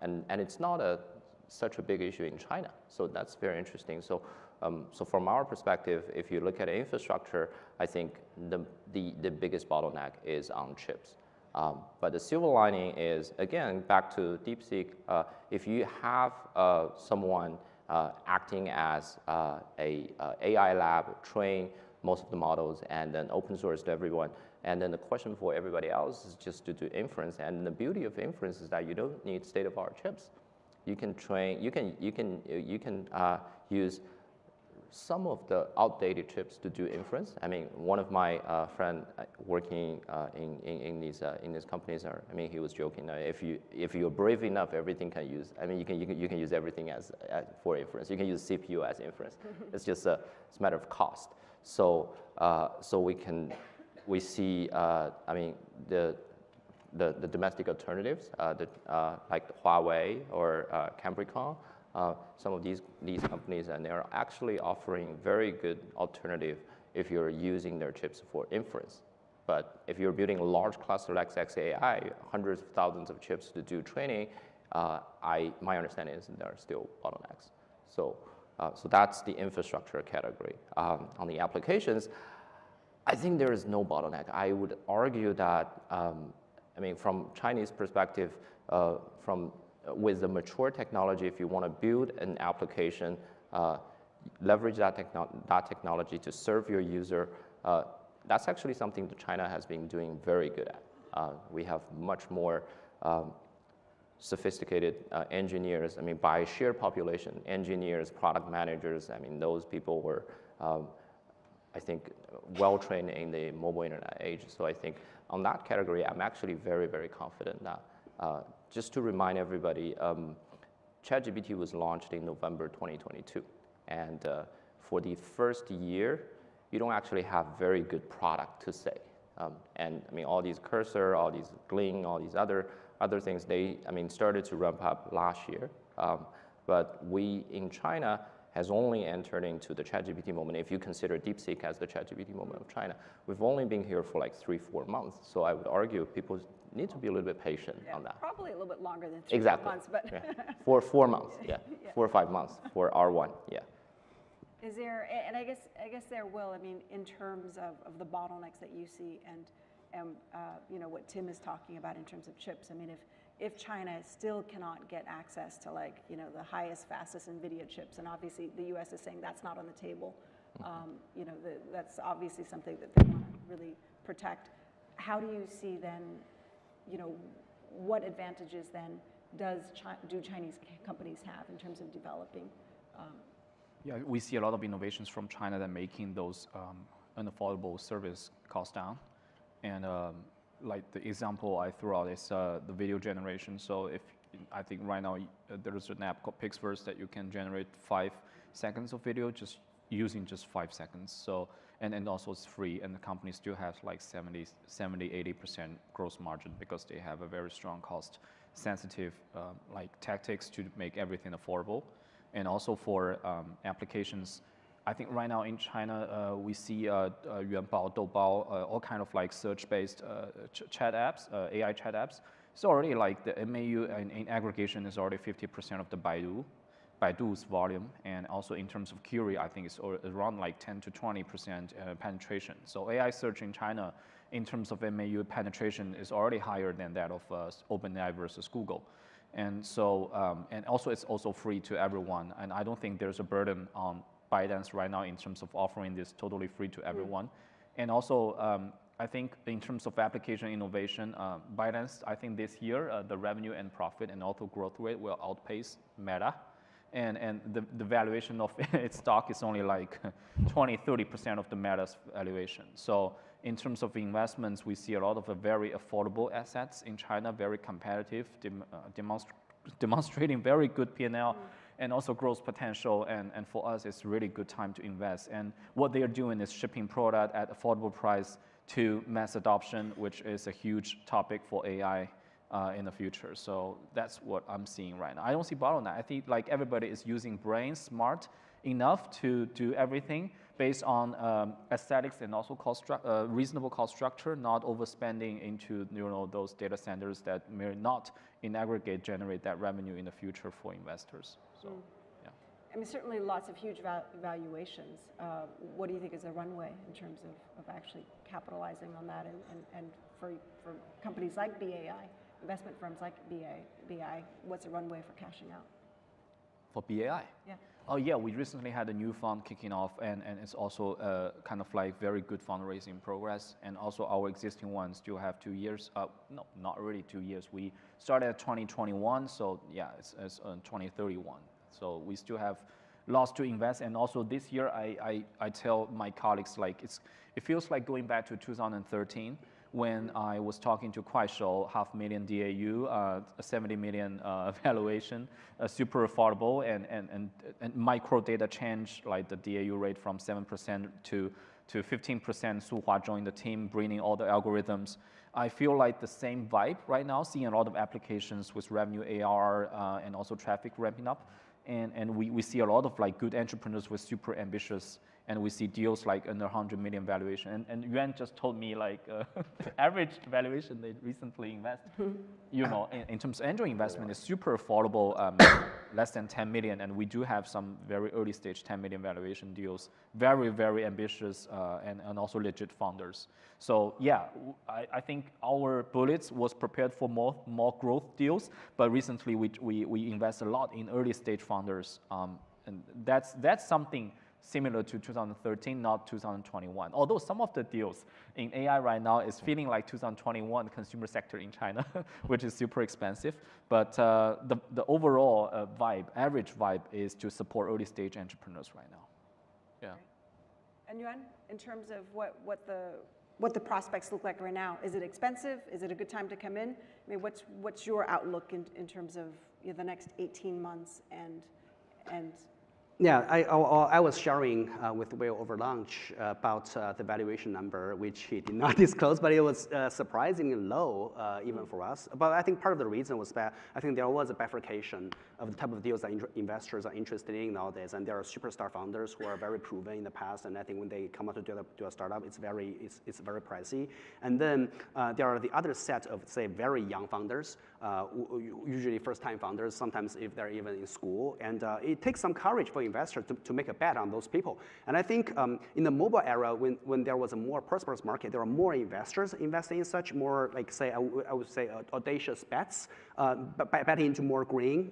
P: and it's not such a big issue in China. So that's very interesting. So from our perspective, if you look at infrastructure, I think the biggest bottleneck is on chips. But the silver lining is, again, back to DeepSeek, if you have someone acting as a AI lab, train most of the models, and then open source to everyone, and then the question for everybody else is just to do inference. And the beauty of inference is that you don't need state-of-the-art chips. You can train. You can use some of the outdated chips to do inference. I mean, one of my friend working in these companies he was joking that if you're brave enough, everything can use. I mean, you can use everything as for inference. You can use CPU as inference. It's just it's a matter of cost. So we see the domestic alternatives like Huawei or Cambricon. Some of these companies, and they're actually offering very good alternative if you're using their chips for inference. But if you're building a large cluster like XAI, hundreds of thousands of chips to do training, my understanding is there are still bottlenecks. So that's the infrastructure category. On the applications, I think there is no bottleneck. I would argue that, from Chinese perspective, with the mature technology, if you want to build an application, leverage that technology to serve your user, that's actually something that China has been doing very good at. We have much more sophisticated engineers. By sheer population, engineers, product managers, those people were, I think, well-trained in the mobile internet age. So I think on that category, I'm actually very, very confident that just to remind everybody, ChatGPT was launched in November 2022. And for the first year, you don't actually have very good product to say. All these Cursor, all these Gling, all these other things, they started to ramp up last year. But we in China has only entered into the ChatGPT moment. If you consider DeepSeek as the ChatGPT moment of China, we've only been here for like 3-4 months. So I would argue people need to be a little bit patient on that.
M: Probably a little bit longer than 3 months, but
P: 4 months, 4 or 5 months for R1,
M: Is there, and I guess there will, in terms of the bottlenecks that you see and what Tim is talking about in terms of chips. If China still cannot get access to the highest, fastest NVIDIA chips, and obviously the U.S. is saying that's not on the table, that's obviously something that they want to really protect. How do you see then, what advantages then do Chinese companies have in terms of developing?
L: Yeah, we see a lot of innovations from China that making those unaffordable service costs down. And like the example I threw out is the video generation. So I think right now there is an app called Pixverse that you can generate 5 seconds of video just using just 5 seconds. So and also it's free, and the company still has like 70-80% gross margin because they have a very strong cost sensitive tactics to make everything affordable. And also for applications, I think right now in China, we see Yuanbao, Doubao, all kind of search-based chat apps, AI chat apps. It's already the MAU in aggregation is already 50% of the Baidu's volume. And also in terms of query, I think it's around 10 to 20% penetration. So AI search in China, in terms of MAU penetration, is already higher than that of OpenAI versus Google. And so, and also it's also free to everyone. And I don't think there's a burden on ByteDance right now in terms of offering this totally free to everyone. And also, I think in terms of application innovation, ByteDance, I think this year, the revenue and profit and also growth rate will outpace Meta. and the valuation of its stock is only like 20-30% of the Meta's valuation. So in terms of investments, we see a lot of very affordable assets in China, very competitive, demonstrating very good P&L and also growth potential. And for us, it's really good time to invest. And what they are doing is shipping product at affordable price to mass adoption, which is a huge topic for AI in the future. So that's what I'm seeing right now. I don't see bottleneck. I think like everybody is using brain smart enough to do everything based on aesthetics and also reasonable cost structure, not overspending into those data centers that may not in aggregate generate that revenue in the future for investors. So, yeah.
M: I mean, certainly lots of huge valuations. What do you think is a runway in terms of actually capitalizing on that and for companies like BAI, investment firms like BAI, what's a runway for cashing out?
L: For BAI?
M: Yeah.
L: Oh yeah, we recently had a new fund kicking off, and it's also kind of like very good fundraising progress. And also our existing ones still have 2 years. No, not really 2 years. We started at 2021, so yeah, it's 2031. So we still have lots to invest. And also this year, I tell my colleagues like it feels like going back to 2013. When I was talking to Kuaishou, 500,000 DAU, 70 million valuation, super affordable, and micro data change, like the DAU rate from 7% to 15%. Su Hua joined the team, bringing all the algorithms. I feel like the same vibe right now, seeing a lot of applications with revenue ARR and also traffic ramping up. And we see a lot of like good entrepreneurs with super ambitious, and we see deals like under 100 million valuation. And Yuan just told me like the average valuation they recently invest, in terms of angel investment is super affordable, less than 10 million. And we do have some very early stage 10 million valuation deals, very, very ambitious and also legit founders. So yeah, I think our bullets was prepared for more growth deals, but recently we invest a lot in early stage founders. And that's something similar to 2013, not 2021. Although some of the deals in AI right now is feeling like 2021 consumer sector in China, which is super expensive. But the overall average vibe is to support early stage entrepreneurs right now. Yeah.
M: And Yuan, in terms of what the prospects look like right now, is it expensive? Is it a good time to come in? I mean, what's your outlook in terms of the next 18 months and
N: Yeah, I was sharing with Will over lunch about the valuation number, which he did not disclose, but it was surprisingly low even for us. But I think part of the reason was that I think there was a bifurcation of the type of deals that investors are interested in nowadays, and there are superstar founders who are very proven in the past, and I think when they come out to do a startup, it's very pricey. And then there are the other set of, say, very young founders, usually first-time founders, sometimes if they're even in school, and it takes some courage for investors to make a bet on those people. And I think in the mobile era, when there was a more prosperous market, there are more investors investing in such more, like, say, I would say audacious bets, betting into more green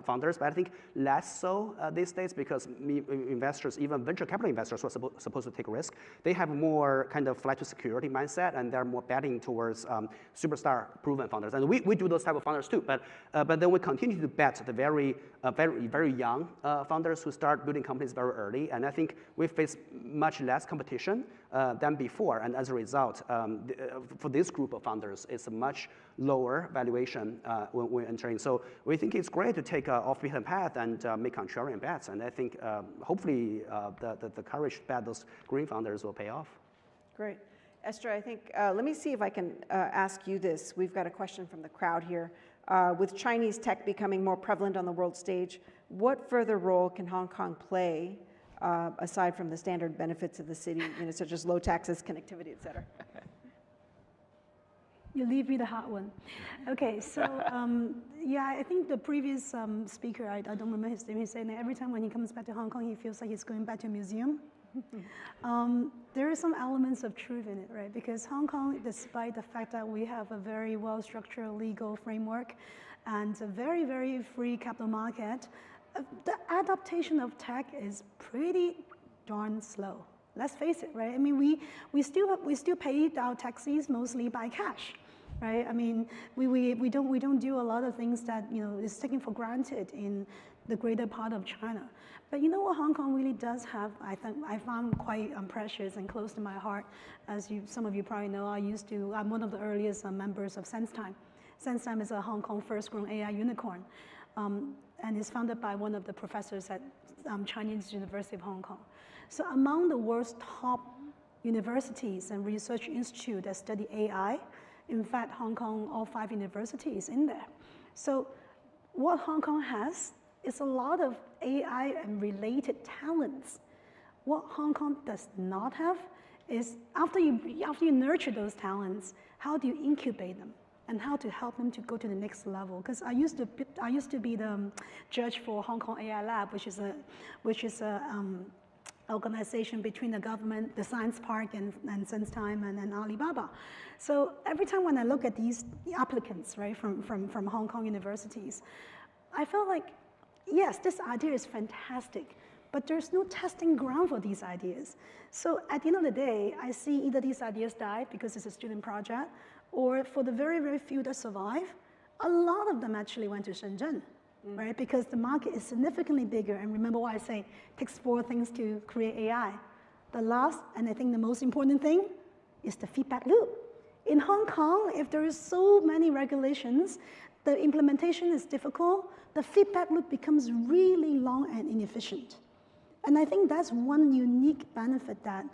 N: founders. But I think less so these days, because investors, even venture capital investors who are supposed to take risk, they have more kind of flight to security mindset, and they're more betting towards superstar proven founders. And we do those type of founders too. But then we continue to bet the very young founders who start building companies very early. And I think we face much less competition than before. And as a result, for this group of founders, it's a much lower valuation when we're entering. So we think it's great to take an off-beaten path and make contrarian bets. And I think hopefully the courage to bet those green founders will pay off.
M: Great. Esther, I think, let me see if I can ask you this. We've got a question from the crowd here. With Chinese tech becoming more prevalent on the world stage, what further role can Hong Kong play aside from the standard benefits of the city, such as low taxes, connectivity, et cetera?
O: You leave me the hard one. Okay, so yeah, I think the previous speaker, I don't remember his name, he's saying that every time when he comes back to Hong Kong, he feels like he's going back to a museum. There are some elements of truth in it, right? Because Hong Kong, despite the fact that we have a very well-structured legal framework and a very, very free capital market, the adaptation of tech is pretty darn slow. Let's face it, right? I mean, we still pay our taxis mostly by cash, right? I mean, we don't do a lot of things that is taken for granted in the greater part of China. But you know what Hong Kong really does have, I found quite precious and close to my heart. As some of you probably know, I'm one of the earliest members of SenseTime. SenseTime is a Hong Kong first-grown AI unicorn, and is founded by one of the professors at Chinese University of Hong Kong. So among the world's top universities and research institutes that study AI, in fact, Hong Kong, all 5 universities in there. So what Hong Kong has is a lot of AI and related talents. What Hong Kong does not have is after you nurture those talents, how do you incubate them and how to help them to go to the next level? Because I used to be the judge for Hong Kong AI Lab, which is a organization between the government, the Science Park, and SenseTime and Alibaba. So every time when I look at these applicants, right, from Hong Kong universities, I felt like, yes, this idea is fantastic, but there's no testing ground for these ideas. So at the end of the day, I see either these ideas die because it's a student project, or for the very, very few that survive, a lot of them actually went to Shenzhen, right? Because the market is significantly bigger. And remember what I say, it takes 4 things to create AI. The last, and I think the most important thing, is the feedback loop. In Hong Kong, if there is so many regulations, the implementation is difficult, the feedback loop becomes really long and inefficient. And I think that's one unique benefit that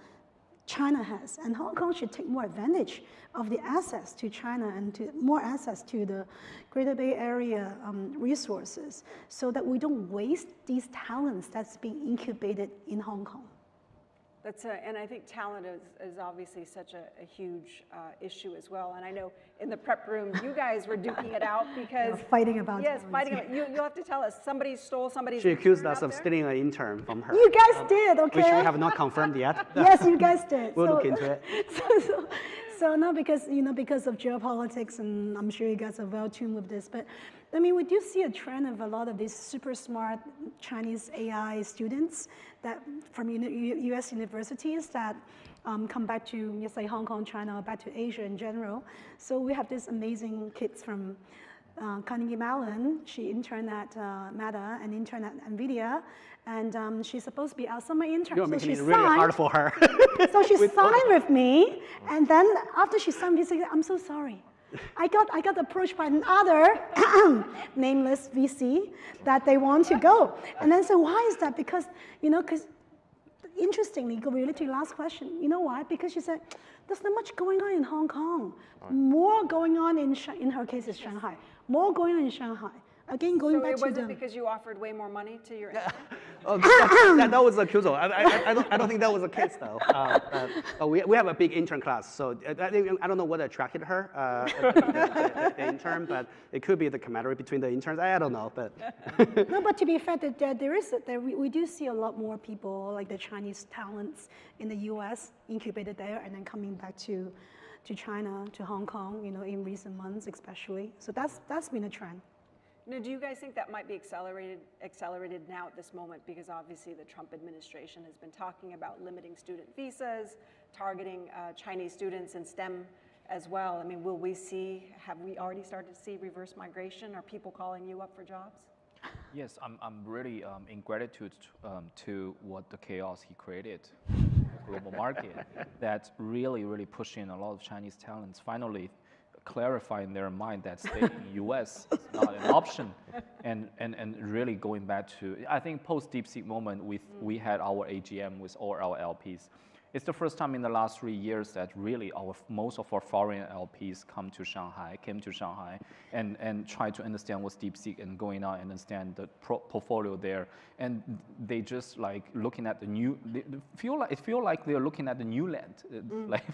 O: China has, and Hong Kong should take more advantage of the access to China and to more access to the Greater Bay Area resources, so that we don't waste these talents that's being incubated in Hong Kong.
M: And I think talent is obviously such a huge issue as well. And I know in the prep room, you guys were duking it out because
O: fighting about
M: yes, fighting about. You have to tell us somebody stole somebody's.
Q: She accused us of stealing an intern from her.
O: You guys did, okay?
Q: Which we have not confirmed yet.
O: Yes, you guys did.
Q: We'll look into it.
O: So no, because of geopolitics, and I'm sure you guys are well tuned with this, but I mean, we do see a trend of a lot of these super smart Chinese AI students that from U.S. universities that come back to, let's say, Hong Kong, China, or back to Asia in general. So we have these amazing kids from Carnegie Mellon. She interned at Meta and interned at NVIDIA. And she's supposed to be our summer intern.
Q: You're making it really hard for her.
O: So she signed with me, and then after she signed, she said, "I'm so sorry. I got approached by another nameless VC that they want to go." And then I said, "Why is that?" Because interestingly, related to your last question, you know why? Because she said, "There's not much going on in Hong Kong. More going on in her case is Shanghai. More going on in Shanghai." Again, going back to
M: was it because you offered way more money to your
Q: that was a accusal. I don't think that was the case, though. We have a big intern class, so I don't know what attracted her, the intern, but it could be the camaraderie between the interns. I don't know, but
O: no. But to be fair, we do see a lot more people like the Chinese talents in the U.S. incubated there and then coming back to China, to Hong Kong, in recent months especially. So that's been a trend.
M: Now, do you guys think that might be accelerated now at this moment? Because obviously the Trump administration has been talking about limiting student visas, targeting Chinese students in STEM as well. I mean, have we already started to see reverse migration? Are people calling you up for jobs?
L: Yes, I'm really in gratitude to what the chaos he created, the global market, that's really, really pushing a lot of Chinese talents finally clarify in their mind that staying in the US is not an option, and really going back to, I think post DeepSeek moment, we had our AGM with all our LPs. It's the first time in the last 3 years that really most of our foreign LPs came to Shanghai, and try to understand what's DeepSeek and going out and understand the portfolio there. And they just like looking at the new, it feel like they're looking at the new land, like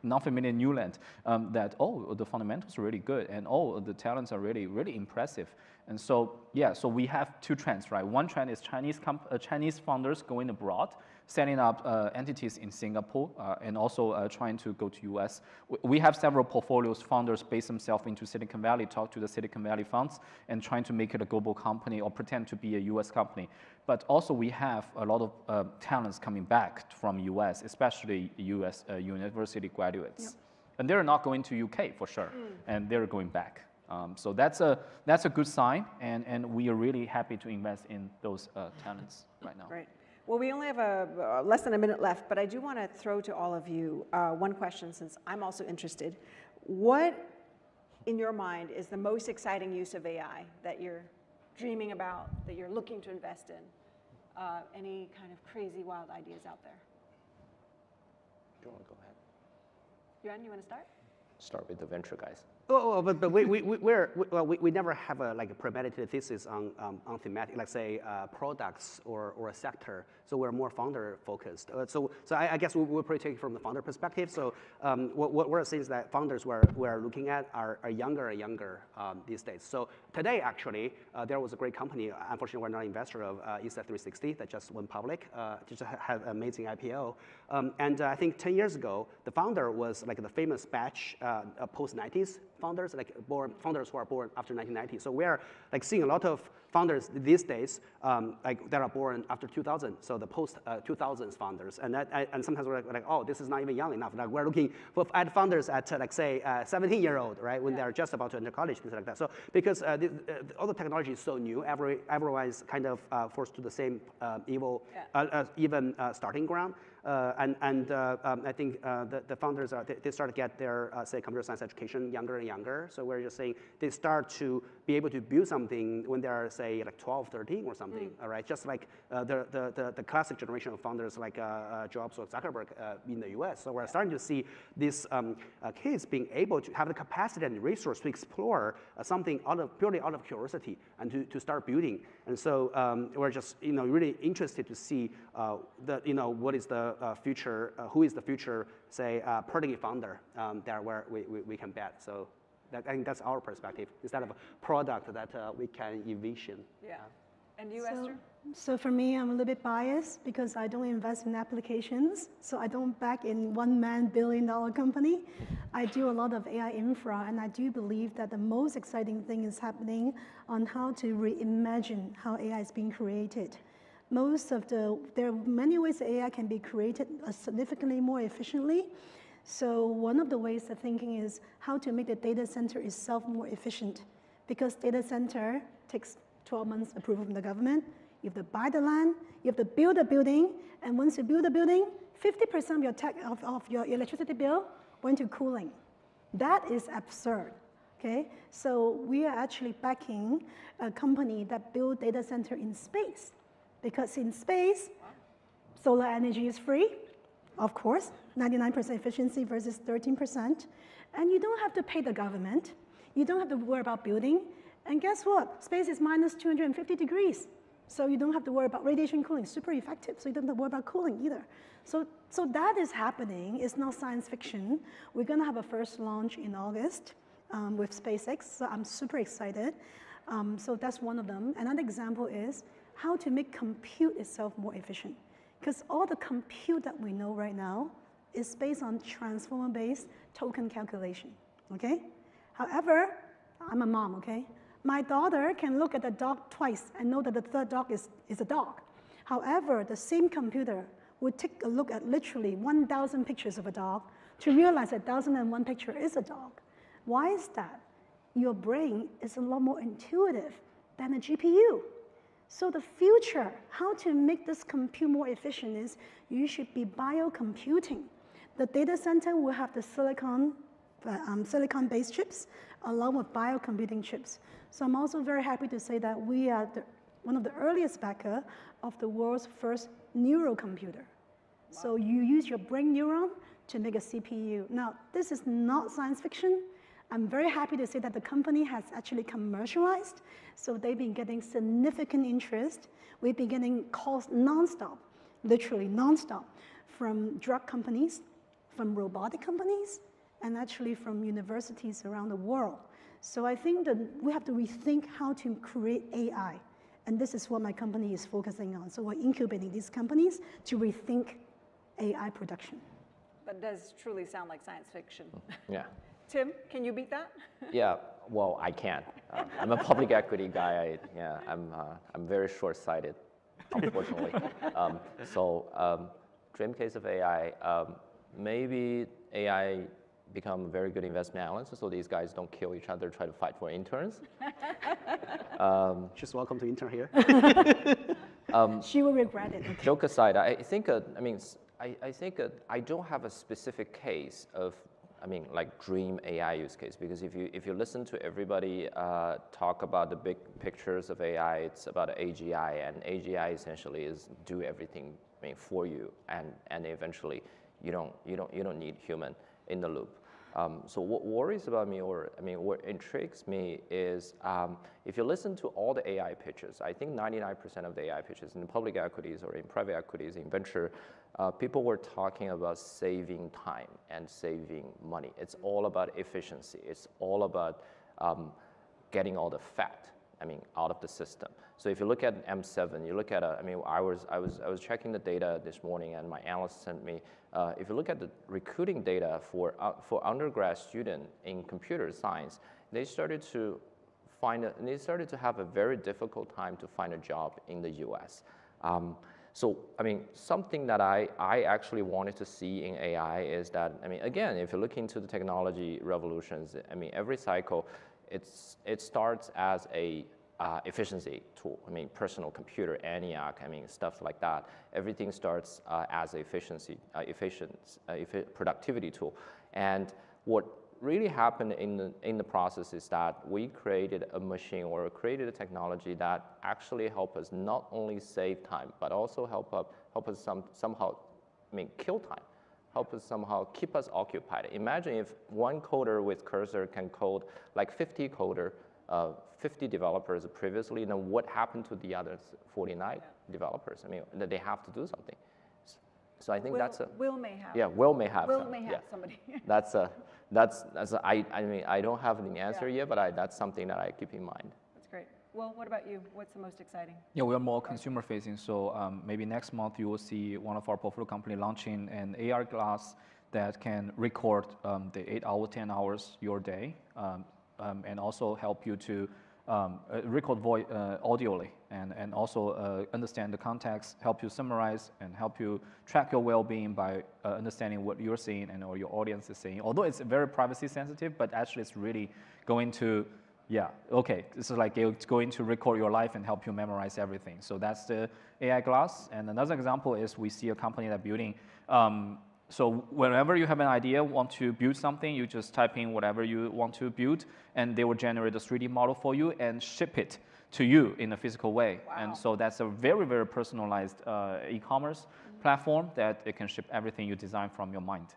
L: non-familiar new land, that, the fundamentals are really good, and the talents are really, really impressive. And so, so we have 2 trends, right? One trend is Chinese founders going abroad, setting up entities in Singapore, and also trying to go to US. We have several portfolios, founders base themselves into Silicon Valley, talk to the Silicon Valley funds, and trying to make it a global company or pretend to be a US company. But also we have a lot of talents coming back from US, especially US university graduates. Yep. And they're not going to UK for sure, and they're going back. So that's a good sign, and we are really happy to invest in those talents right now.
M: Great. Well, we only have less than a minute left, but I do want to throw to all of you one question, since I'm also interested. What, in your mind, is the most exciting use of AI that you're dreaming about, that you're looking to invest in? Any kind of crazy, wild ideas out there?
P: Do you want to go ahead?
M: Yuan, you want to start?
P: Start with the venture guys.
Q: Oh, but we never have a premeditated thesis on thematic, like say products or a sector. So we're more founder focused. So I guess we'll probably take it from the founder perspective. So what we're seeing is that founders we're looking at are younger and younger these days. So today actually there was a great company. Unfortunately, we're not an investor of Esther 360 that just went public. Just had an amazing IPO. And I think 10 years ago the founder was like the famous batch post 90s. Founders, founders who are born after 1990. So we're like seeing a lot of founders these days, like that are born after 2000. So the post 2000s founders, and sometimes we're like, oh, this is not even young enough. Like we're looking at founders at like say 17-year-old, right, when they're just about to enter college, things like that. So because all the technology is so new, everyone is kind of forced to the same even starting ground. I think the founders they start to get their say computer science education younger and younger. So we're just saying they start to be able to build something when they're say like 12, 13 or something. All right, just like the classic generation of founders like Jobs or Zuckerberg in the U.S. So we're starting to see these kids being able to have the capacity and resource to explore something purely out of curiosity and to start building. And so we're just really interested to see what is the future, who is the future, say, prodigy founder there where we can bet. So I think that's our perspective, instead of a product that we can envision.
M: Yeah. And you, Esther?
O: So for me, I'm a little bit biased because I don't invest in applications. So I don't back in one-man billion-dollar company. I do a lot of AI infra, and I do believe that the most exciting thing is happening on how to reimagine how AI is being created. There are many ways that AI can be created significantly more efficiently. So one of the ways of thinking is how to make the data center itself more efficient, because data center takes 12 months approval from the government. You have to buy the land, you have to build a building, and once you build a building, 50% of your electricity bill went to cooling. That is absurd. Okay, so we are actually backing a company that builds data center in space. Because in space, solar energy is free, of course, 99% efficiency versus 13%. And you don't have to pay the government. You don't have to worry about building. And guess what? Space is minus 250 degrees. So you don't have to worry about radiation cooling, super effective. So you don't have to worry about cooling either. So that is happening. It's not science fiction. We're going to have a first launch in August with SpaceX. So I'm super excited. So that's one of them. Another example is how to make compute itself more efficient. Because all the compute that we know right now is based on transformer-based token calculation, okay? However, I'm a mom, okay? My daughter can look at the dog twice and know that the third dog is a dog. However, the same computer would take a look at literally 1,000 pictures of a dog to realize that 1,001 picture is a dog. Why is that? Your brain is a lot more intuitive than a GPU. So the future, how to make this compute more efficient is you should be biocomputing. The data center will have the silicon-based chips along with biocomputing chips. So I'm also very happy to say that we are one of the earliest backer of the world's first neurocomputer. Wow. So you use your brain neuron to make a CPU. Now, this is not science fiction. I'm very happy to say that the company has actually commercialized, so they've been getting significant interest. We've been getting calls nonstop, literally nonstop, from drug companies, from robotic companies, and actually from universities around the world. So I think that we have to rethink how to create AI, and this is what my company is focusing on. So we're incubating these companies to rethink AI production.
M: That does truly sound like science fiction.
P: Yeah.
M: Tim, can you beat that?
P: Yeah, well, I can't. I'm a public equity guy. I'm very short-sighted, unfortunately. Dream case of AI, maybe AI become very good investment analysts, so these guys don't kill each other, try to fight for interns.
Q: She's welcome to intern here.
O: She will regret it. Okay.
P: Joke aside, I think, I don't have a specific case of, like dream AI use case, because if you listen to everybody talk about the big pictures of AI, it's about AGI, and AGI essentially is do everything for you, and eventually you don't need human in the loop. So what worries about me, or what intrigues me is if you listen to all the AI pitches, I think 99% of the AI pitches in public equities or in private equities, in venture, people were talking about saving time and saving money. It's all about efficiency. It's all about getting all the fat, out of the system. So if you look at M7, you look at, I was checking the data this morning, and my analyst sent me. If you look at the recruiting data for undergrad student in computer science, they started to have a very difficult time to find a job in the U.S. So, something that I actually wanted to see in AI is that, again, if you look into the technology revolutions, every cycle, it starts as a efficiency tool. Personal computer, ENIAC, stuff like that. Everything starts as productivity tool. And what really happened in the process is that we created a machine, or created a technology that actually help us not only save time, but also help us somehow kill time, help us somehow keep us occupied. Imagine if one coder with cursor can code like 50 developers previously, then what happened to the other 49 developers? That they have to do something. So I think
R: Will may have.
P: Yeah, Will may have.
R: Will may have somebody.
P: I don't have the answer yet, but that's something that I keep in mind.
R: That's great. Well, what about you? What's the most exciting?
L: Yeah, we are more consumer facing. So maybe next month you will see one of our portfolio company launching an AR glass that can record the 8 hours, 10 hours your day, and also help you to record audioly, and also understand the context, help you summarize, and help you track your well-being by understanding what you're seeing and or your audience is seeing. Although it's very privacy sensitive, but actually it's really going to, this is like it's going to record your life and help you memorize everything. So that's the AI glass. And another example is we see a company that building. So whenever you have an idea, want to build something, you just type in whatever you want to build, and they will generate a 3D model for you and ship it to you in a physical way. Wow. And so that's a very, very personalized e-commerce platform that it can ship everything you design from your mind.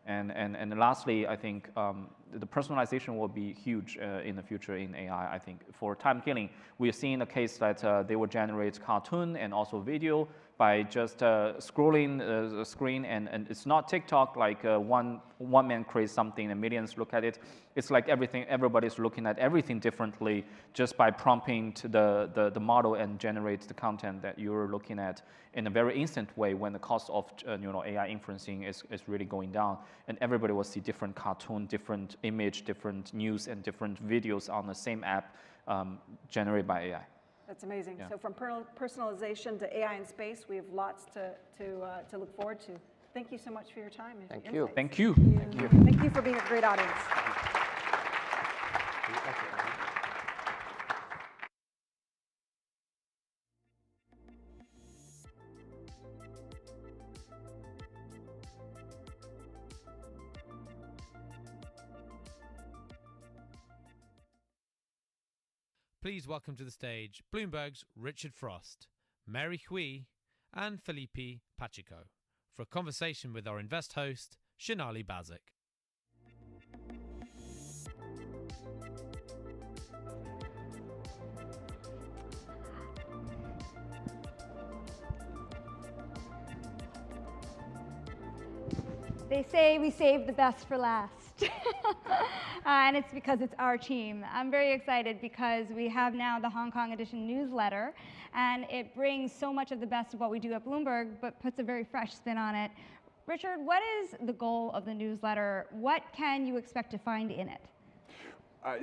L: And lastly, I think the personalization will be huge in the future in AI. I think for time killing, we are seeing a case that they will generate cartoon and also video by just scrolling the screen, and it's not TikTok like one man creates something and millions look at it. It's like everybody's looking at everything differently just by prompting to the model and generates the content that you're looking at in a very instant way when the cost of AI inferencing is really going down, and everybody will see different cartoon, different image, different news, and different videos on the same app generated by AI.
R: That's amazing. Yeah. So from personalization to AI in space, we have lots to look forward to. Thank you so much for your time.
P: Thank you.
L: Thank you.
R: Thank you. Thank you for being a great audience.
D: Please welcome to the stage Bloomberg's Richard Frost, Mary Hui, and Felipe Pacheco for a conversation with our Invest host, Shinali Bazik.
C: They say we save the best for last. And it's because it's our team. I'm very excited because we have now the Hong Kong edition newsletter, and it brings so much of the best of what we do at Bloomberg, but puts a very fresh spin on it. Richard, what is the goal of the newsletter? What can you expect to find in it?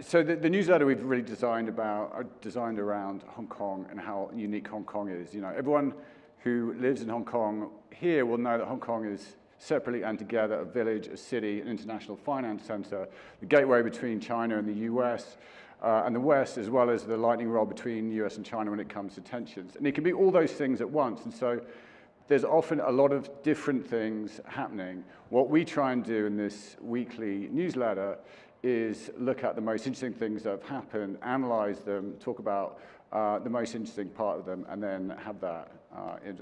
S: So the newsletter we've really designed around Hong Kong and how unique Hong Kong is. Everyone who lives in Hong Kong here will know that Hong Kong is separately and together, a village, a city, an international finance center, the gateway between China and the US, and the West, as well as the lightning rod between US and China when it comes to tensions. And it can be all those things at once. And so there's often a lot of different things happening. What we try and do in this weekly newsletter is look at the most interesting things that have happened, analyze them, talk about the most interesting part of them, and then have that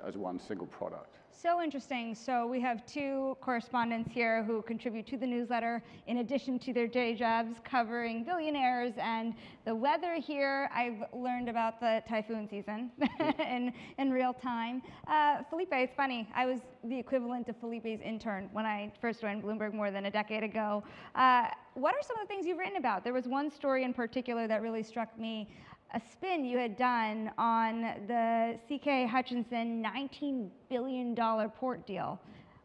S: as one single product.
C: So interesting. So we have two correspondents here who contribute to the newsletter in addition to their day jobs covering billionaires and the weather here. I've learned about the typhoon season in real time. Felipe, it's funny. I was the equivalent of Felipe's intern when I first joined Bloomberg more than a decade ago. What are some of the things you've written about? There was one story in particular that really struck me. A spin you had done on the C.K. Hutchinson $19 billion port deal.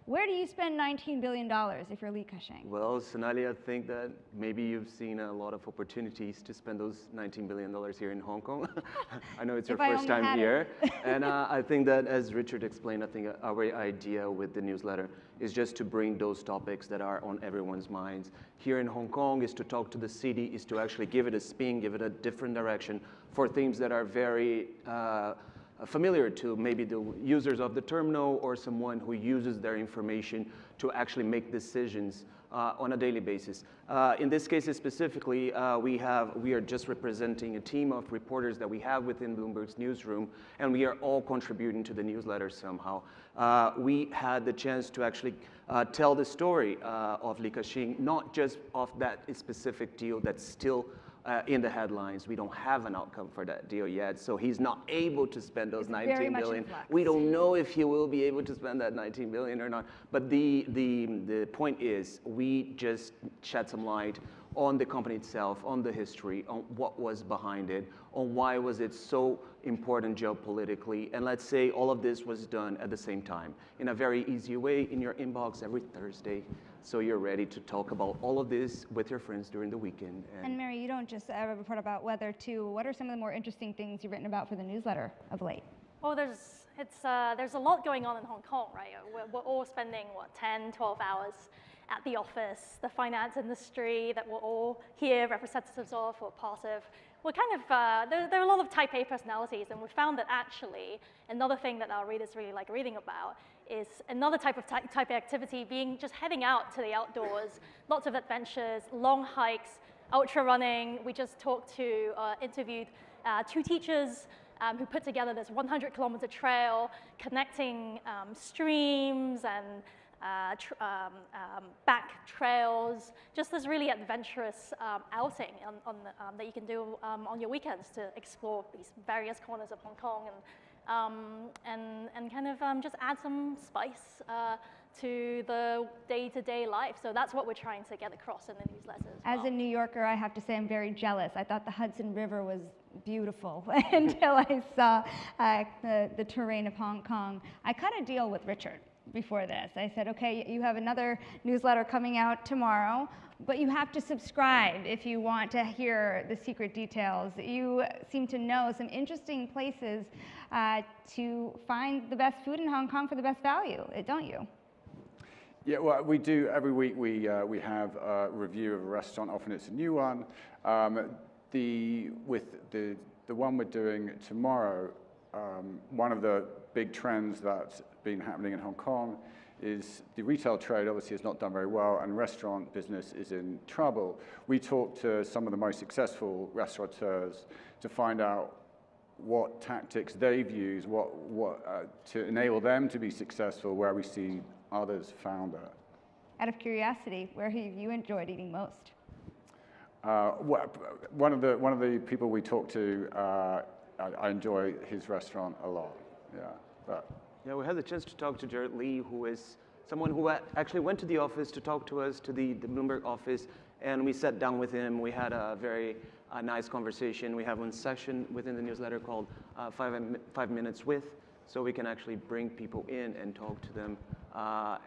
C: Where do you spend $19 billion if you're Li Ka-shing?
T: Well, Sonali, I think that maybe you've seen a lot of opportunities to spend those $19 billion here in Hong Kong. I know it's your first time here. And I think that, as Richard explained, I think our idea with the newsletter is just to bring those topics that are on everyone's minds. Here in Hong Kong is to talk to the city, is to actually give it a spin, give it a different direction for themes that are very familiar to maybe the users of the terminal or someone who uses their information to actually make decisions on a daily basis. In this case specifically, we are just representing a team of reporters that we have within Bloomberg's newsroom, and we are all contributing to the newsletter somehow. We had the chance to actually tell the story of Li Ka-shing, not just of that specific deal that's still in the headlines. We don't have an outcome for that deal yet, so he's not able to spend those $19 billion. We don't know if he will be able to spend that $19 billion or not. But the point is, we just shed some light on the company itself, on the history, on what was behind it, on why was it so important geopolitically, and let's say all of this was done at the same time in a very easy way in your inbox every Thursday. So you're ready to talk about all of this with your friends during the weekend.
C: And Mary, you don't just report about weather too. What are some of the more interesting things you've written about for the newsletter of late?
U: Well, there's a lot going on in Hong Kong, right? We're all spending, 10, 12 hours at the office, the finance industry that we're all here representatives of or part of. We're kind of, there are a lot of type A personalities, and we found that actually another thing that our readers really like reading about is another type of type A activity being just heading out to the outdoors, lots of adventures, long hikes, ultra running. We just interviewed two teachers who put together this 100-kilometer trail connecting streams and back trails, just this really adventurous outing that you can do on your weekends to explore these various corners of Hong Kong and kind of just add some spice to the day-to-day life. So that's what we're trying to get across in the newsletters.
C: As a New Yorker, I have to say I'm very jealous. I thought the Hudson River was beautiful until I saw the terrain of Hong Kong. I cut a deal with Richard before this. I said, okay, you have another newsletter coming out tomorrow, but you have to subscribe if you want to hear the secret details. You seem to know some interesting places to find the best food in Hong Kong for the best value, don't you?
S: Yeah, well, we do. Every week we have a review of a restaurant. Often it's a new one. With the one we're doing tomorrow, one of the big trends that's been happening in Hong Kong is the retail trade obviously has not done very well, and restaurant business is in trouble. We talked to some of the most successful restaurateurs to find out what tactics they've used, to enable them to be successful, where we see others founder.
C: Out of curiosity, where have you enjoyed eating most?
S: One of the people we talked to, I enjoy his restaurant a lot.
T: Yeah, we had the chance to talk to Jared Lee, who is someone who actually went to the office to talk to us, to the Bloomberg office, and we sat down with him. We had a very nice conversation. We have one section within the newsletter called 5 Minutes With, so we can actually bring people in and talk to them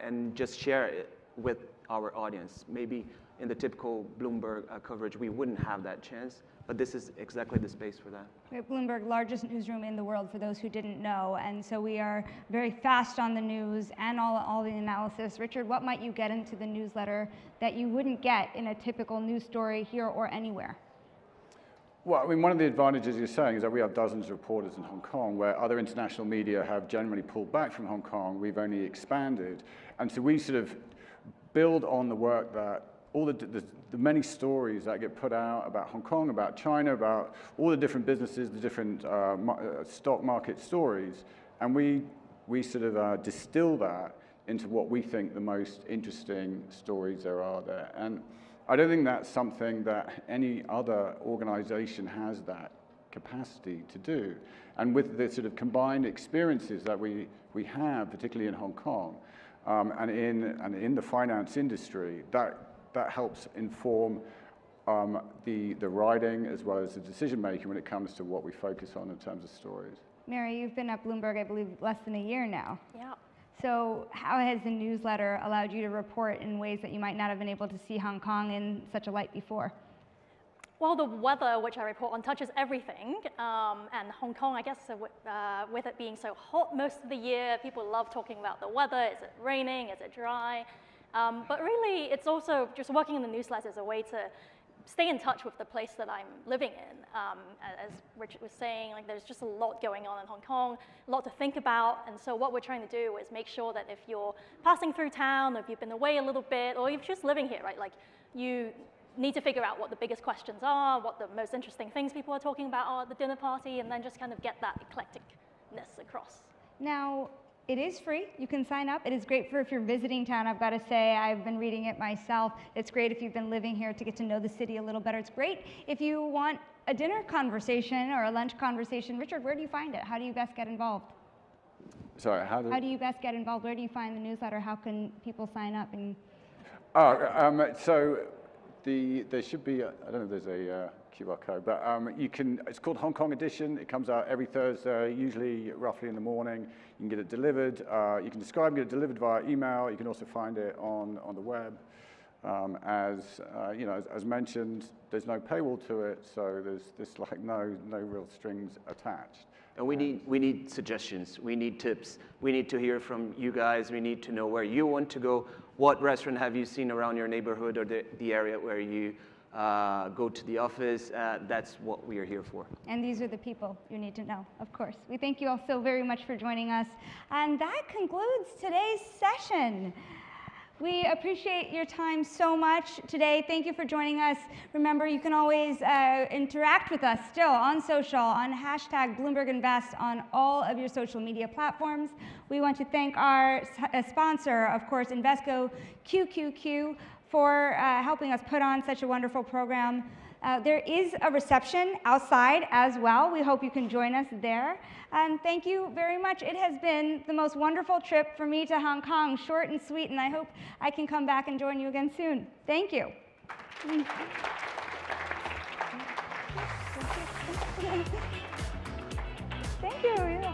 T: and just share with our audience. Maybe in the typical Bloomberg coverage, we wouldn't have that chance, but this is exactly the space for that.
C: We're at Bloomberg, largest newsroom in the world for those who didn't know, and so we are very fast on the news and all the analysis. Richard, what might you get into the newsletter that you wouldn't get in a typical news story here or anywhere?
S: Well, I mean, one of the advantages you're saying is that we have dozens of reporters in Hong Kong, where other international media have generally pulled back from Hong Kong. We've only expanded. And so we sort of build on the work that all the many stories that get put out about Hong Kong, about China, about all the different businesses, the different stock market stories. And we sort of distill that into what we think the most interesting stories there are there. And I don't think that's something that any other organization has that capacity to do. And with the sort of combined experiences that we have, particularly in Hong Kong, and in the finance industry, that helps inform the writing as well as the decision making when it comes to what we focus on in terms of stories.
C: Mary, you've been at Bloomberg, I believe, less than a year now.
F: Yeah.
C: So how has the newsletter allowed you to report in ways that you might not have been able to see Hong Kong in such a light before?
A: Well, the weather, which I report on, touches everything. And Hong Kong, I guess, with it being so hot most of the year, people love talking about the weather. Is it raining? Is it dry? But really, it's also just working in the newsletter as a way to stay in touch with the place that I'm living in. As Richard was saying, like, there's just a lot going on in Hong Kong, a lot to think about. And so what we're trying to do is make sure that if you're passing through town, or if you've been away a little bit, or you're just living here, right, like, you need to figure out what the biggest questions are, what the most interesting things people are talking about are at the dinner party, and then just kind of get that eclecticness across.
C: Now, it is free. You can sign up. It is great for if you're visiting town. I've got to say, I've been reading it myself. It's great if you've been living here to get to know the city a little better. It's great if you want a dinner conversation or a lunch conversation. Richard, where do you find it? How do you best get involved?
S: Sorry,
C: how do you best get involved? Where do you find the newsletter? How can people sign up? And
S: so there should be, I don't know if there's a QR code, but you can, it's called Hong Kong Edition. It comes out every Thursday, usually roughly in the morning. You can get it delivered. You can get it delivered via email. You can also find it on the web. As mentioned, there's no paywall to it, so there's like no real strings attached.
T: And we need suggestions. We need tips. We need to hear from you guys. We need to know where you want to go. What restaurant have you seen around your neighborhood or the area where you go to the office? That's what we are here for.
C: And these are the people you need to know, of course. We thank you all so very much for joining us. And that concludes today's session. We appreciate your time so much today. Thank you for joining us. Remember, you can always interact with us still on social, on hashtag BloombergInvest on all of your social media platforms. We want to thank our sponsor, of course, Invesco QQQ, for helping us put on such a wonderful program. There is a reception outside as well. We hope you can join us there. And thank you very much. It has been the most wonderful trip for me to Hong Kong, short and sweet, and I hope I can come back and join you again soon. Thank you. Thank you.